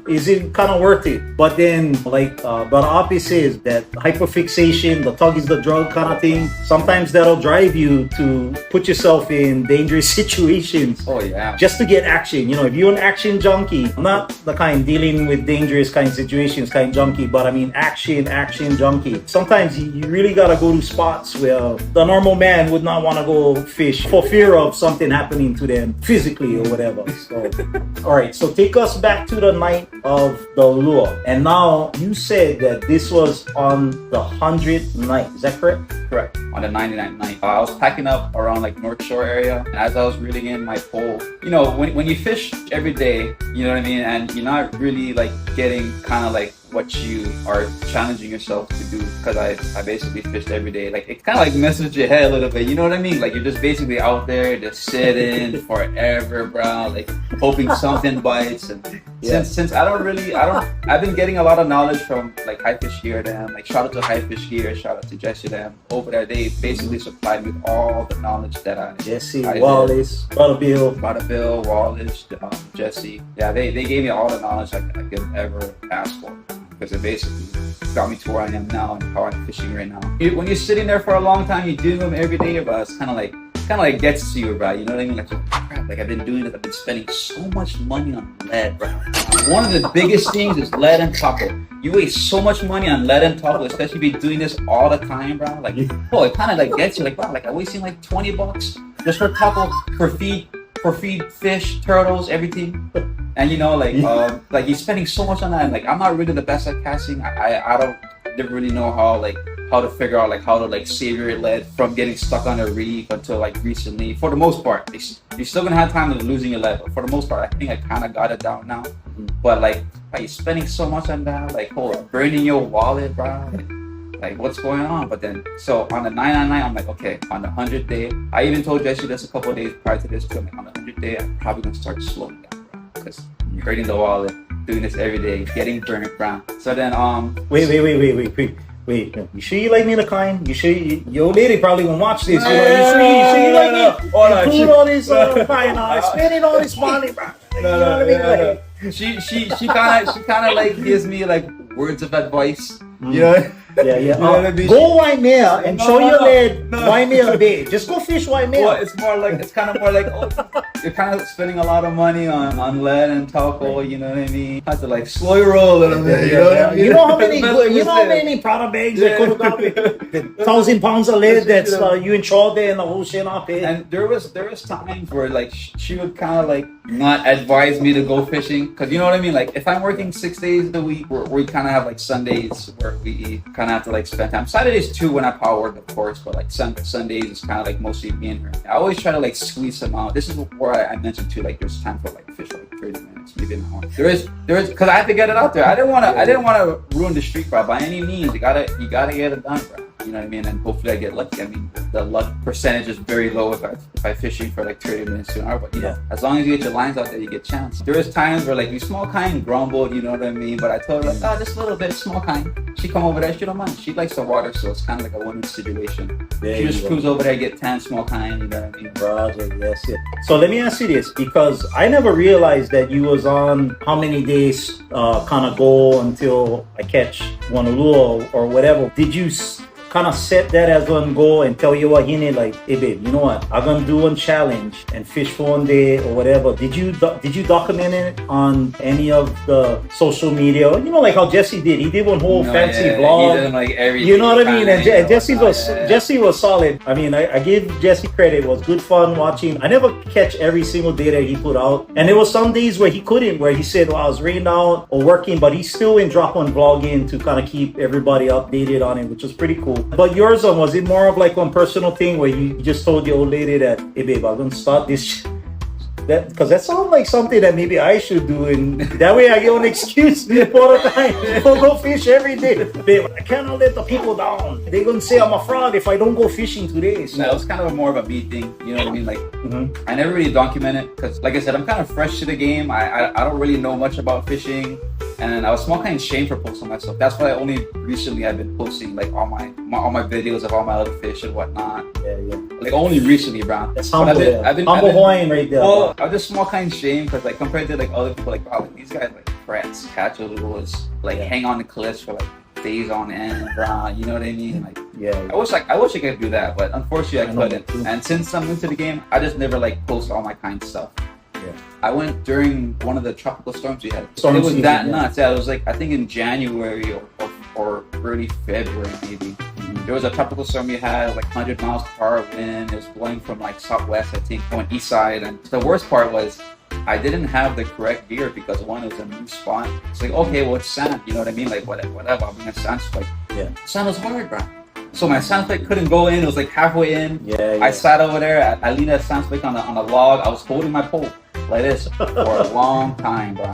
is it kind of worth it? But then, like Brother Api says, that hyperfixation, the tug is the drug kind of thing, sometimes that'll drive you to put yourself in dangerous situations. Oh, yeah. Just to get action. You know, if you're an action junkie, not the kind dealing with dangerous kind of situations kind junkie, but I mean action junkie. Sometimes you really got to go to spots where the normal man would not want to go fish for fear of something happening to them physically or whatever. So, all right, so take us back to the night of the lure. And now you said that this was on the 100th night. Is that correct? Correct. On the 99th night. I was packing up around like North Shore area. And as I was reeling in my pole, you know, when you fish every day, you know what I mean? And you're not really like getting kind of like what you are challenging yourself to do, because I basically fished every day. Like it kind of like messes with your head a little bit, you know what I mean? Like you're just basically out there just sitting forever, bro, like hoping something bites. And since I've been getting a lot of knowledge from like High Fish Gear them, like shout out to High Fish Gear, shout out to Jesse them over there. They basically supplied me with all the knowledge that I Wallace, Brother Bill, Wallace, Jesse. Yeah, they gave me all the knowledge I could ever ask for, because it basically got me to where I am now and how I'm fishing right now. When you're sitting there for a long time, you're doing them every day, but it's kind of like gets to you, bro. You know what I mean? Like, crap, like I've been doing it. I've been spending so much money on lead, bro. One of the biggest things is lead and tackle. You waste so much money on lead and tackle, especially if you're doing this all the time, bro. Like, it kind of like gets you, like, wow, like I'm wasting like $20 just for tackle, for feed fish, turtles, everything. And you know, like you're spending so much on that. And, like, I'm not really the best at casting. I didn't really know how to figure out how to save your lead from getting stuck on a reef until like recently. For the most part, you're still gonna have time to losing your lead, but for the most part, I think I kind of got it down now. But like you're spending so much on that, burning your wallet, bro. Like what's going on? But then, so on the 999, I'm like, okay, on the 100th day, I even told Jesse this a couple of days prior to this too. I'm like, on the 100th day, I'm probably gonna start slowing down, bro, because you're hurting the wallet, doing this every day, getting burnt, bro. So then, wait, you sure you like me the kind? You sure your lady probably won't watch this? You sure you like me? Include all this spending all this money, bro. You know what I mean? She kind of like gives me like words of advice. You know, Yeah, yeah. You know what I mean? Go Waimea and No, show no, your no, lead no. Waimea Bay. Just go fish Waimea. Well, it's more like, it's kind of more like, oh, you're kind of spending a lot of money on lead and taco, you know what I mean? Have to like slow your roll a little bit, you know what I mean? You know how many Prada bags they could have got with the 1,000 pounds of lead that's you in charge there and the whole shit off it. And there was times where like she would kind of like not advise me to go fishing, because you know what I mean, like if I'm working 6 days a week, we kind of have like Sundays where we kind of have to like spend time. Saturdays too when I power work, of course, but like Sundays is kind of like mostly me and her. I always try to like squeeze them out. This is where I mentioned too, like there's time for like fish for like 30 minutes, maybe an hour. There is because I have to get it out there. I didn't want to ruin the streak, bro. By any means, you gotta get it done, bro. You know what I mean? And hopefully I get lucky. I mean, the luck percentage is very low if I fishing for like 30 minutes to an hour. But you know, as long as you get your lines out there, you get chance. There is times where like we small kind grumbled, you know what I mean? But I told her like, oh, just a little bit, small kind. She come over there, she don't mind. She likes the water, so it's kind of like a win-win situation. She just cruise over there, get 10 small kind, you know what I mean? Roger, yes. So let me ask you this, because I never realized that you was on how many days kind of go until I catch one lure or whatever. Did you kind of set that as one goal and tell you what you need, like, hey babe, you know what, I'm gonna do one challenge and fish for one day or whatever? Did you document it on any of the social media? You know, like how Jesse did. He did one whole fancy vlog. He did like everything. You know what I mean? And Jesse was solid. I mean, I give Jesse credit. It was good fun watching. I never catch every single day that he put out, and there was some days where he couldn't, where he said, well, I was rained out or working, but he still in drop one vlogging to kind of keep everybody updated on it, which was pretty cool. But yours, was it more of like one personal thing where you just told the old lady that, hey babe, I'm gonna start this? Because that sounds like something that maybe I should do, and that way I get an excuse for the time to go fish every day. Babe, I cannot let the people down. They're gonna say I'm a fraud if I don't go fishing today. So. No, it was kind of more of a me thing, you know what I mean? Like, I never really document it because, like I said, I'm kind of fresh to the game. I don't really know much about fishing, and I was small kind of ashamed for posting myself. That's why only recently I've been posting like all my videos of all my other fish and whatnot. Yeah. Like only recently, bro. That's humble. I've been Hawaiian right there. Well, I'm just small kind of ashamed because like compared to like other people, like, wow, like, these guys like frets, catch a little, like hang on the cliffs for like days on end, bro. You know what I mean? Like, I wish I could do that, but unfortunately I couldn't. And since I'm into the game, I just never like post all my kind of stuff. Yeah. I went during one of the tropical storms we had. It was that nuts. Yeah, it was like I think in January or early February maybe. There was a tropical storm we had, like 100 miles per hour wind. It was blowing from like southwest, I think, going east side. And the worst part was I didn't have the correct gear because one, it was a new spot. It's like, okay, well, it's sand, you know what I mean? Like whatever, I'm bringing a sand spike. Yeah. Sand was hard, bro. So my sand spike couldn't go in. It was like halfway in. I sat over there. I leaned that sand spike on a log. I was holding my pole like this for a long time, bro.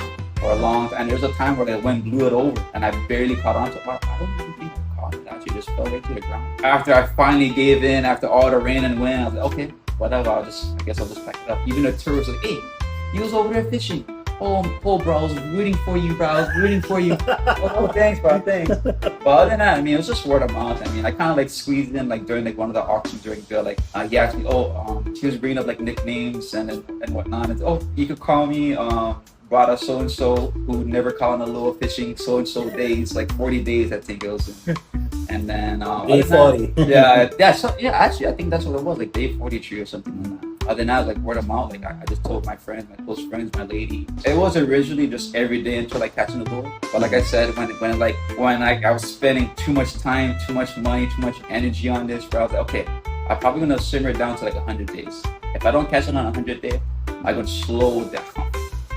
And there's a time where the wind blew it over, and I barely caught on to it. I don't even think I caught it. Actually, just fell right to the ground. After I finally gave in, after all the rain and wind, I was like, okay, whatever. I guess I'll just pack it up. Even the tourists was like, hey, you was over there fishing. Oh, bro, I was rooting for you, bro. Oh, thanks, bro, thanks. But other than that, I mean, it was just word of mouth. I mean, I kind of like squeezed in like during like one of the auctions during the like he asked me, she was bringing up like nicknames and whatnot. And you could call me Brother so and so who never caught on a lure fishing so and so days, like 40 days, I think it was. And then day 40. Actually, I think that's what it was, like day 43 or something like that. Other than that, like word of mouth, like I just told my friends, my close friends, my lady. It was originally just every day until like catching the lure. But like I said, when I was spending too much time, too much money, too much energy on this, bro, I was like, okay, I'm probably gonna simmer it down to like 100 days. If I don't catch it on 100 days, I'm gonna slow down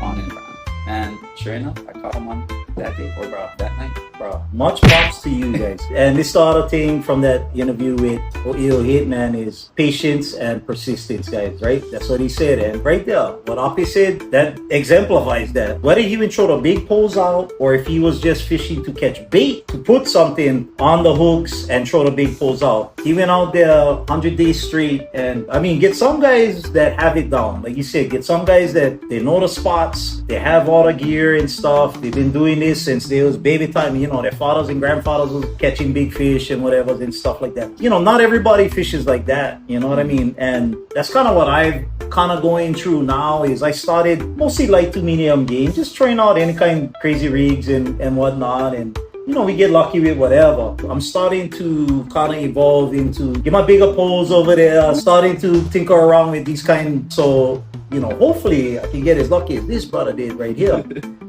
on it, bro. And sure enough, I caught him on that day or that night. Bro. Much props to you guys. And this other thing from that interview with O'Eo Hitman is patience and persistence, guys, right? That's what he said. And right there, what Ape said, that exemplifies that. Whether he even throw the big poles out or if he was just fishing to catch bait, to put something on the hooks and throw the big poles out. He went out there 100 days straight. And I mean, get some guys that have it down. Like you said, get some guys that they know the spots, they have all the gear and stuff. They've been doing this since they was baby time. You know, their fathers and grandfathers was catching big fish and whatever and stuff like that. You know, not everybody fishes like that. You know what I mean? And that's kind of what I've kind of going through now is I started mostly light to medium game, just trying out any kind of crazy rigs and whatnot. And we get lucky with whatever. I'm starting to kind of evolve into get my bigger poles over there, starting to tinker around with these kind. So, hopefully I can get as lucky as this brother did right here.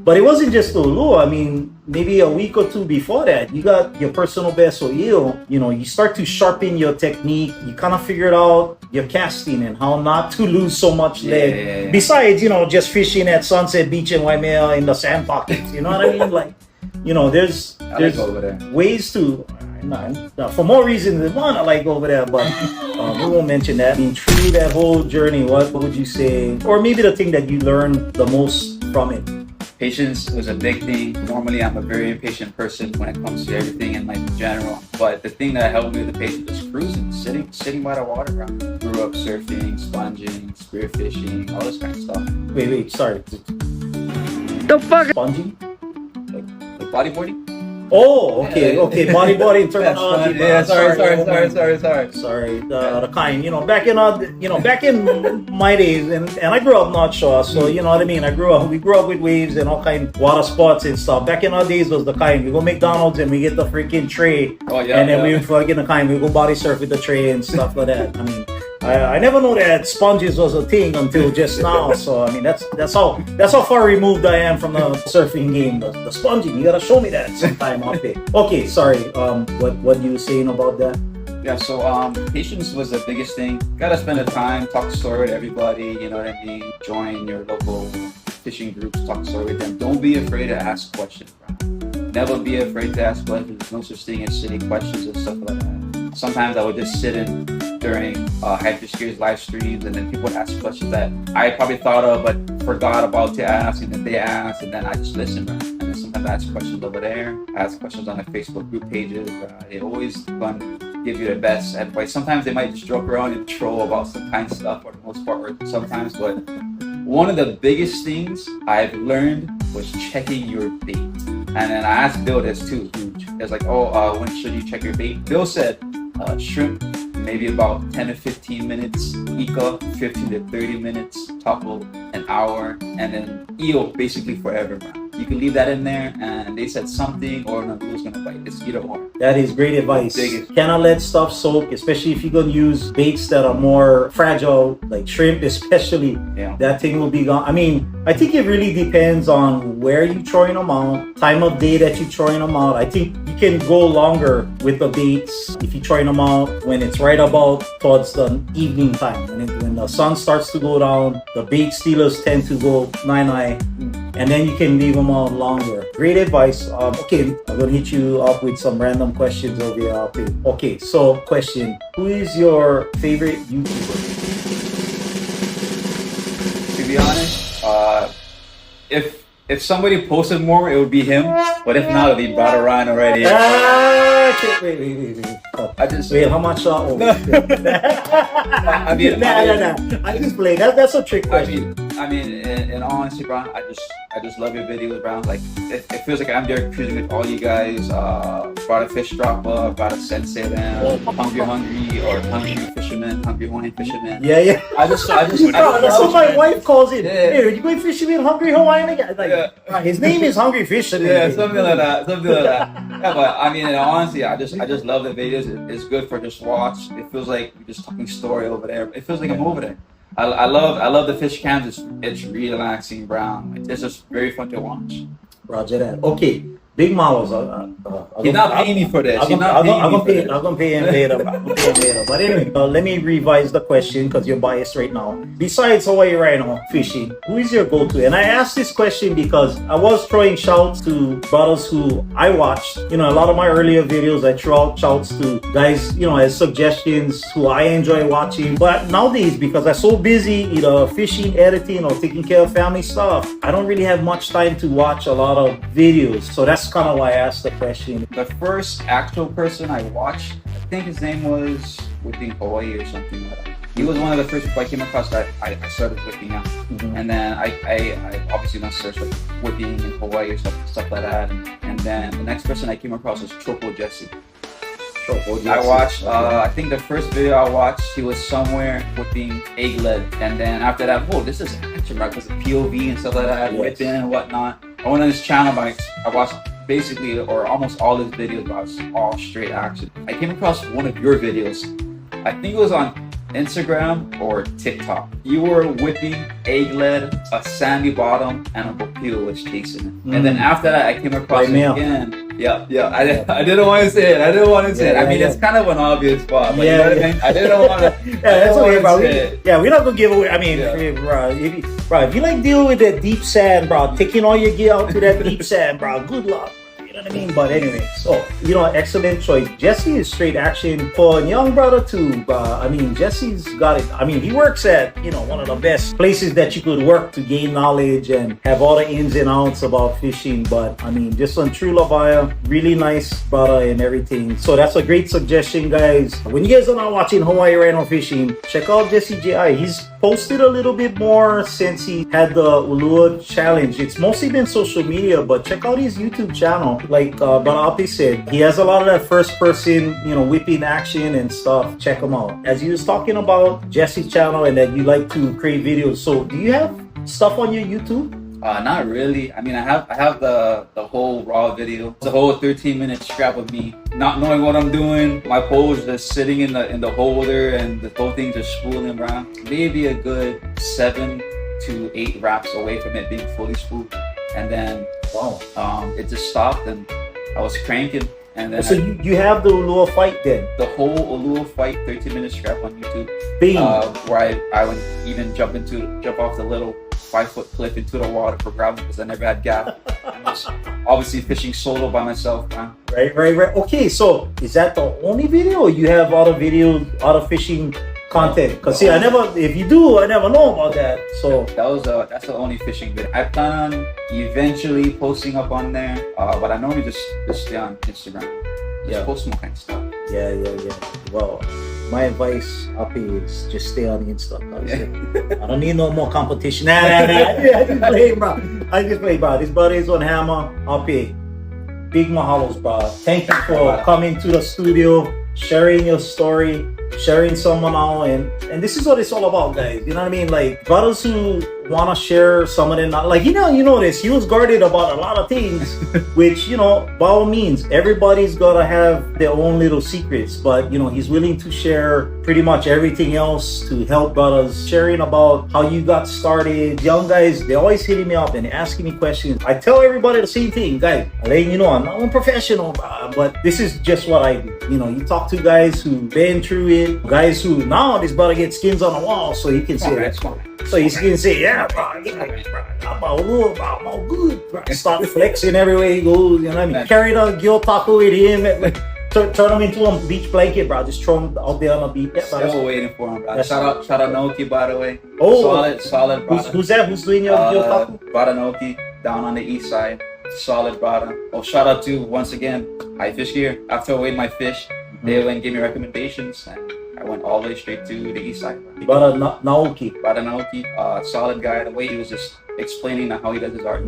But it wasn't just the lure. I mean, maybe a week or two before that, you got your personal best or eel. You start to sharpen your technique. You kind of figured out your casting and how not to lose so much leg. Yeah. Besides, just fishing at Sunset Beach in Waimea in the sand pockets. You know what I mean? Like, there's over there. ways to. For more reasons than one, I like over there, but we won't mention that. I mean, through that whole journey, what would you say, or maybe the thing that you learned the most from it? Patience was a big thing. Normally, I'm a very impatient person when it comes to everything in life in general. But the thing that helped me with the patience was cruising, sitting by the water. Grew up surfing, sponging, spearfishing, all this kind of stuff. Wait, sorry. The fuck? Sponging? Like bodyboarding? Oh, okay. Bodyboarding terminology. Yeah, sorry. Sorry, the kind, back in my days, and I grew up North Shore, so you know what I mean. We grew up with waves and all kind of water sports and stuff. Back in our days was the kind we go McDonald's and we get the freaking tray, and then we fucking the kind we go body surf with the tray and stuff like that. I mean, I never knew that sponges was a thing until just now. So I mean, that's how far removed I am from the surfing game. The sponging, you gotta show me that sometime out there. Okay, sorry. What you were saying about that? Yeah, so patience was the biggest thing. Gotta spend the time, talk story with everybody. You know what I mean? Join your local fishing groups, talk story with them. Don't be afraid to ask questions, bro. Never be afraid to ask questions. There's no such thing as silly questions and stuff like that. Sometimes I would just sit in during Hypefish Gear's live streams, and then people would ask questions that I probably thought of but forgot about to ask, and then they asked, and then I just listened. And then sometimes I ask questions over there. I ask questions on the Facebook group pages. They always fun. Give you the best advice. Sometimes they might just joke around and troll about some kind of stuff for the most part, sometimes, but one of the biggest things I've learned was checking your bait. And then I asked Bill this too, huge. It's like, when should you check your bait? Bill said, shrimp, maybe about 10 to 15 minutes, Ika, 15 to 30 minutes, Topple, an hour, and then eel, basically forever, man. You can leave that in there, and they said something or an eel's gonna bite. It's either or. That is great advice. Cannot let stuff soak, especially if you're gonna use baits that are more fragile, like shrimp especially. Yeah. That thing will be gone. I mean, I think it really depends on where you're throwing them out, time of day that you're throwing them out. I think you can go longer with the baits if you're throwing them out when it's right about towards the evening time. When the sun starts to go down, the bait stealers tend to go nine-eye. And then you can leave them out longer. Great advice. Okay, I'm gonna hit you up with some random questions over here. Okay, so question: who is your favorite YouTuber? To be honest, if somebody posted more, it would be him. But if not, it'll be Brother Ryan already. Wait. I just wait. How much? I mean, I just play. That's a trick question. I mean, in all honesty, bro, I just love your videos, bro. Like, it feels like I'm there cruising with all you guys. Brought a fish dropper, brought a sensei them, hungry or hungry fisherman, hungry Hawaiian fisherman. Yeah. I just that's what my wife calls it. Yeah. Hey, are you going fishing with hungry Hawaiian again? Like, his name is Hungry Fisherman. Yeah, something like that. Yeah, but I mean, in all honesty, I just love the videos. It's good for just watch. It feels like we're just talking story over there. It feels like I'm over there. I love the fish cams. It's relaxing, Brown. It's just very fun to watch. Roger that. Okay, Big Malos. He's not paying me for this. I'm gonna pay him later. But anyway, let me revise the question because you're biased right now. Besides Hawaii Rhino fishing, who is your go-to? And I asked this question because I was throwing shouts to brothers who I watched. A lot of my earlier videos, I threw out shouts to guys, as suggestions who I enjoy watching. But nowadays, because I'm so busy either fishing, editing, or taking care of family stuff, I don't really have much time to watch a lot of videos. So that's kind of why I asked the question. The first actual person I watched, I think his name was Whipping Hawaii or something like that. He was one of the first people I came across that I started whipping out. Mm-hmm. And then I obviously done search like whipping in Hawaii or stuff like that. And then the next person I came across was Chopo Jesse. I watched, I think the first video I watched, he was somewhere whipping egg lead. And then after that, this is action, right? Because of POV and stuff like that, whipping and whatnot. I went on his channel, I watched basically, or almost all his videos was all straight action. I came across one of your videos. I think it was on Instagram or TikTok. You were whipping egg lead, a sandy bottom, and a bopil was chasing it. And then after that, I came across it again. Yeah. I didn't want to say it. I mean, it's kind of an obvious spot, but you know what I mean? I didn't want to. That's okay, bro. We're not gonna give away. I mean, bro, if you like dealing with that deep sand, bro, taking all your gear out to that deep sand, bro, good luck. You know what I mean? But anyway, so, excellent choice. Jesse is straight action for a young brother too. I mean, Jesse's got it. I mean, he works at, one of the best places that you could work to gain knowledge and have all the ins and outs about fishing. But I mean, just on True Lavaya, really nice brother and everything. So that's a great suggestion, guys. When you guys are not watching Hawaii Rhino Fishing, check out Jesse J.I. He's posted a little bit more since he had the Ulua challenge. It's mostly been social media, but check out his YouTube channel. Like Barapi said, he has a lot of that first person, whipping action and stuff. Check him out. As he was talking about Jesse's channel and that you like to create videos. So do you have stuff on your YouTube? Not really. I mean, I have the whole raw video. It's a whole 13-minute scrap of me not knowing what I'm doing. My pole's just sitting in the holder and the whole thing just spooling around. Maybe a good 7 to 8 wraps away from it being fully spooled. And then it just stopped and I was cranking. And then so you have the Ulua fight then? The whole Ulua fight 13-minute scrap on YouTube. Where I would even jump off the little 5-foot cliff into the water for grabbing because I never had gap. I was obviously fishing solo by myself, man. Right. Okay, so is that the only video or you have other videos, other fishing content? Because see, if you do, I never know about that. So that's the only fishing video. I plan on eventually posting up on there, but I normally just stay on Instagram. Just post more kind of stuff. Yeah. Well, my advice up here is just stay on Insta. I don't need no more competition. Nah. I just play, bro. This brother is on Hammah up here. Big mahalos, bro. Thank you for coming to the studio, sharing your story, sharing someone out, and this is what it's all about, guys. You know what I mean? Like brothers who want to share some of them, like you know this. He was guarded about a lot of things, which by all means, everybody's gotta have their own little secrets. But he's willing to share pretty much everything else to help brothers. Sharing about how you got started. Young guys, they always hitting me up and asking me questions. I tell everybody the same thing, guys. I'm letting you know I'm not a professional, but this is just what I do. You talk to guys who've been through it, guys who now this brother gets skins on the wall, so he can say that. So he's gonna say, yeah, bro, I'm all good, bro. Start flexing everywhere he goes, you know what I mean? Carry the Gil taco with him, turn him into a beach blanket, bro. Just throw him out there on the beach. Still waiting for him, bro. Shout out Naoki, by the way. Solid, brother. Who's that? Who's doing your taco? Brother Naoki, down on the east side. Solid, brother. Oh, shout out to, once again, High Fish Gear. After I weighed my fish, they went and gave me recommendations, and I went all the way straight to the east side. Brother Naoki, solid guy. The way he was just explaining how he does his art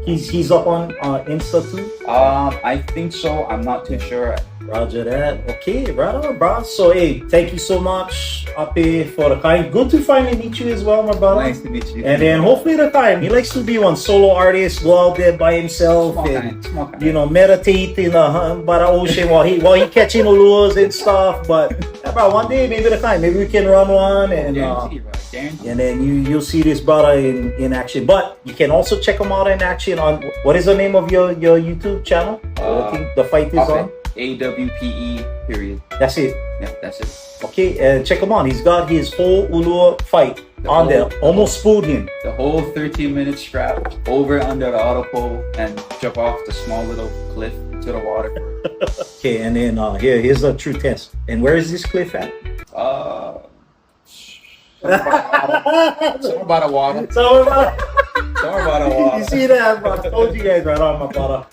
is he's up on Insta too? I think so. I'm not too sure. Roger that. Okay, right on, bro. So, hey, thank you so much, Ape, for the time. Good to finally meet you as well, my brother. Nice to meet you. And then hopefully the time. He likes to be one solo artist, go out there by himself meditate in by the ocean while he catching lures and stuff. But, bro, one day, maybe the time. Maybe we can run one and and then you'll see this brother in action. But you can also check him out in action on, what is the name of your YouTube channel? I think the fight is on. AWPE, period. That's it. Yeah, that's it. Okay, check him out. He's got his whole Ulua fight on there. Almost spooled him. The whole 13-minute scrap over under the auto pole and jump off the small little cliff into the water. Okay, and then here's the true test. And where is this cliff at? Somewhere by the water. You see that, bro? I told you guys right on, my brother.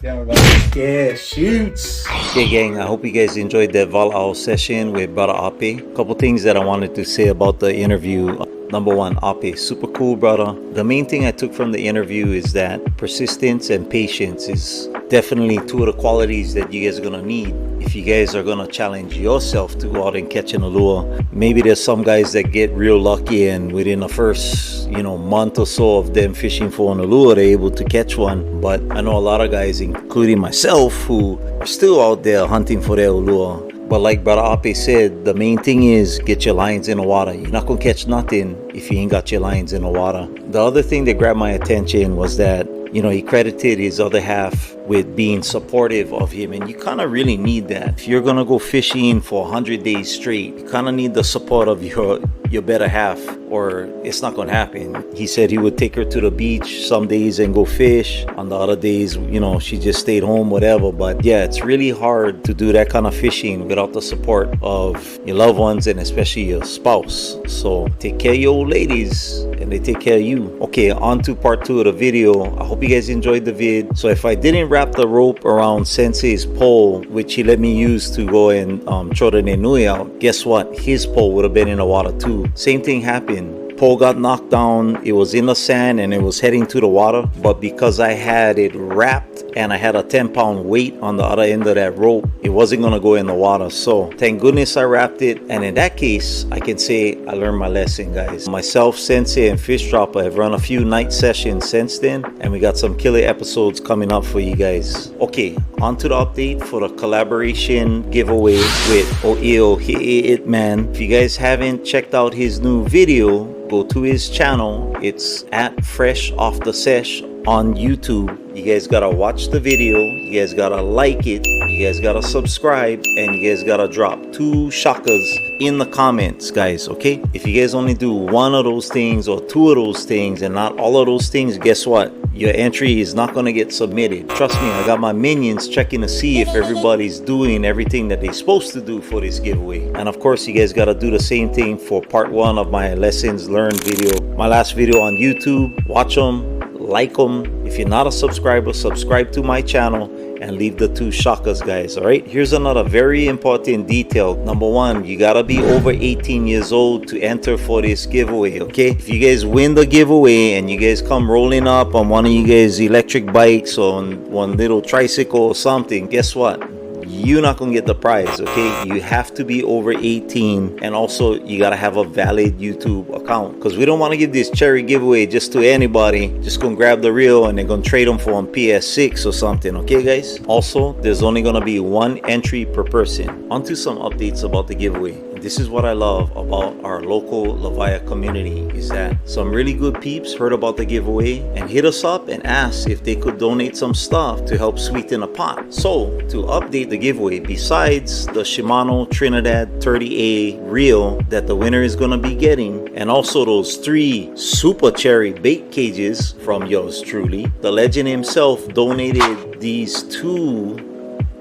Yeah, shoots. Okay, gang, I hope you guys enjoyed that Val'au session with Brother Ape. A couple things that I wanted to say about the interview. Number one, Ape, super cool brother. The main thing I took from the interview is that persistence and patience is definitely two of the qualities that you guys are gonna need if you guys are gonna challenge yourself to go out and catch an lure. Maybe there's some guys that get real lucky and within the first, month or so of them fishing for an lure, they're able to catch one. But I know a lot of guys, including myself, who are still out there hunting for their lure. But like Brother Ape said, the main thing is get your lines in the water. You're not gonna catch nothing if you ain't got your lines in the water. The other thing that grabbed my attention was that, he credited his other half with being supportive of him, and you kind of really need that. If you're gonna go fishing for 100 days straight, you kind of need the support of your better half, or it's not gonna happen. He said he would take her to the beach some days and go fish. On the other days, she just stayed home, whatever. But yeah, it's really hard to do that kind of fishing without the support of your loved ones and especially your spouse. So take care of your old ladies and they take care of you. Okay, on to part 2 of the video. I hope you guys enjoyed the vid. So if I didn't wrap the rope around Sensei's pole, which he let me use to go and throw the Nenui out, guess what? His pole would have been in the water too. Same thing happened. Pole got knocked down. It was in the sand and it was heading to the water, but because I had it wrapped and I had a 10-pound weight on the other end of that rope, it wasn't gonna go in the water. So thank goodness I wrapped it, and in that case I can say I learned my lesson, guys. Myself, Sensei, and Fish Dropper have run a few night sessions since then, and we got some killer episodes coming up for you guys. Okay, on to the update for the collaboration giveaway with O'Eo Hit Man. If you guys haven't checked out his new video, go to his channel. It's at Fresh Off the Sesh on YouTube. You guys gotta watch the video, you guys gotta like it, you guys gotta subscribe, and you guys gotta drop 2 shakas in the comments, guys. Okay, if you guys only do 1 of those things or 2 of those things and not all of those things, guess what? Your entry is not gonna get submitted. Trust me, I got my minions checking to see if everybody's doing everything that they're supposed to do for this giveaway. And of course, you guys gotta do the same thing for part 1 of my lessons learned video. My last video on YouTube, watch them, like them. If you're not a subscriber, subscribe to my channel and leave the 2 shakas, guys. All right, here's another very important detail. Number 1, you gotta be over 18 years old to enter for this giveaway. Okay, if you guys win the giveaway and you guys come rolling up on one of you guys' electric bikes or on one little tricycle or something, guess what? You're not gonna get the prize. Okay, you have to be over 18, and also you gotta have a valid YouTube account, because we don't want to give this cherry giveaway just to anybody just gonna grab the reel and they're gonna trade them for a PS6 or something. Okay, guys, also there's only gonna be 1 entry per person. On to some updates about the giveaway. This is what I love about our local Lavaya community, is that some really good peeps heard about the giveaway and hit us up and asked if they could donate some stuff to help sweeten the pot. So to update the giveaway, besides the Shimano Trinidad 30A reel that the winner is gonna be getting, and also those 3 super cherry bait cages from yours truly, the legend himself donated these 2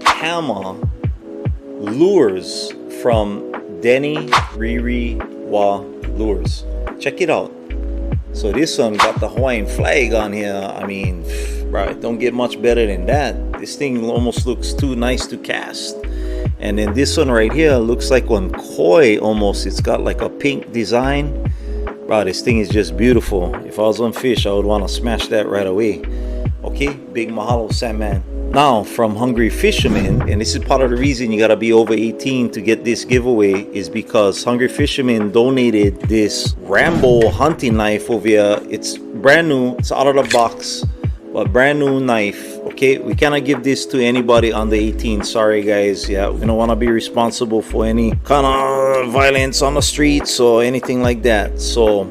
Hammah lures from Denny Riri Wa Lures. Check it out. So this one got the Hawaiian flag on here. I mean, right, don't get much better than that. This thing almost looks too nice to cast. And then this one right here looks like one koi almost. It's got like a pink design. Wow, this thing is just beautiful. If I was on fish, I would want to smash that right away. Okay, big mahalo, Sandman. Now, from Hungry Fisherman, and this is part of the reason you gotta be over 18 to get this giveaway, is because Hungry Fisherman donated this Rambo hunting knife over here. It's brand new, it's out of the box, but brand new knife. Okay, we cannot give this to anybody under 18. Sorry, guys. Yeah, we don't want to be responsible for any kind of violence on the streets or anything like that. So,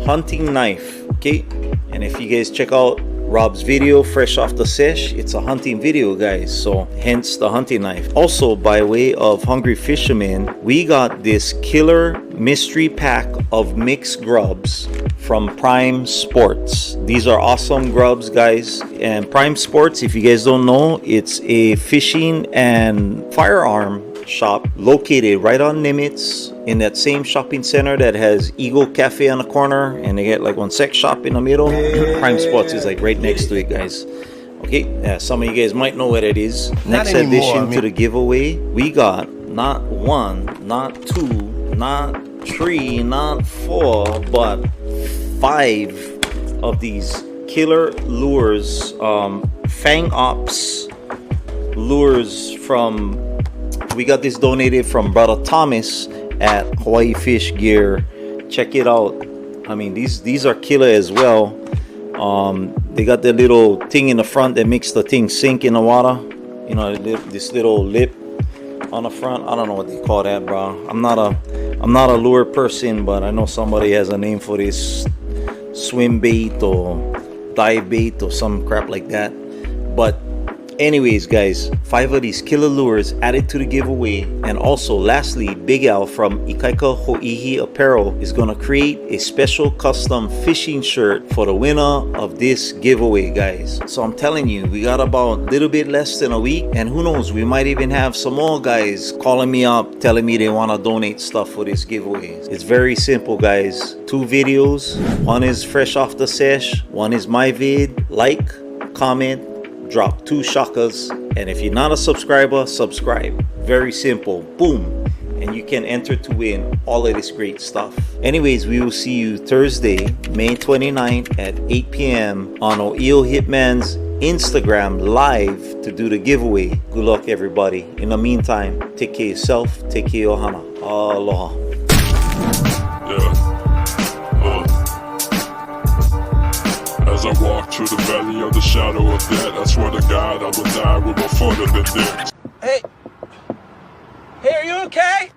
hunting knife. Okay, and if you guys check out Rob's video, Fresh Off the Sesh, it's a hunting video, guys, so hence the hunting knife. Also, by way of Hungry Fisherman, we got this killer mystery pack of mixed grubs from Prime Sports. These are awesome grubs, guys. And Prime Sports, if you guys don't know, it's a fishing and firearm shop located right on Nimitz, in that same shopping center that has Eagle Cafe on the corner, and they get like one sex shop in the middle. Prime Sports is like right next to it, guys. Okay, yeah, some of you guys might know what it is. Next addition to the giveaway, we got not 1, not 2, not 3, not 4, but 5 of these killer lures, Fang Ops lures from, we got this donated from brother Thomas at Hawaii Fish Gear. Check it out. I mean, these are killer as well. They got the little thing in the front that makes the thing sink in the water. You know, this little lip on the front. I don't know what they call that, bro. I'm not a lure person, but I know somebody has a name for this, swim bait or dive bait or some crap like that. But anyways, guys, 5 of these killer lures added to the giveaway. And also, lastly, Big Al from Ikaika Ho'ihi Apparel is gonna create a special custom fishing shirt for the winner of this giveaway, guys. So I'm telling you, we got about a little bit less than a week, and who knows, we might even have some more guys calling me up telling me they want to donate stuff for this giveaway. It's very simple, guys. 2 videos, one is fresh off the sesh, one is my vid. Like, comment, drop 2 shakas, and if you're not a subscriber, subscribe. Very simple. Boom, and you can enter to win all of this great stuff. Anyways, we will see you Thursday, May 29th at 8 p.m. on O'Eo Hitman's Instagram live to do the giveaway. Good luck, everybody. In the meantime, take care of yourself, take care of your Hammah. Aloha. As I walk through the valley of the shadow of death, I swear to God I will die with more further than this. Hey, are you okay?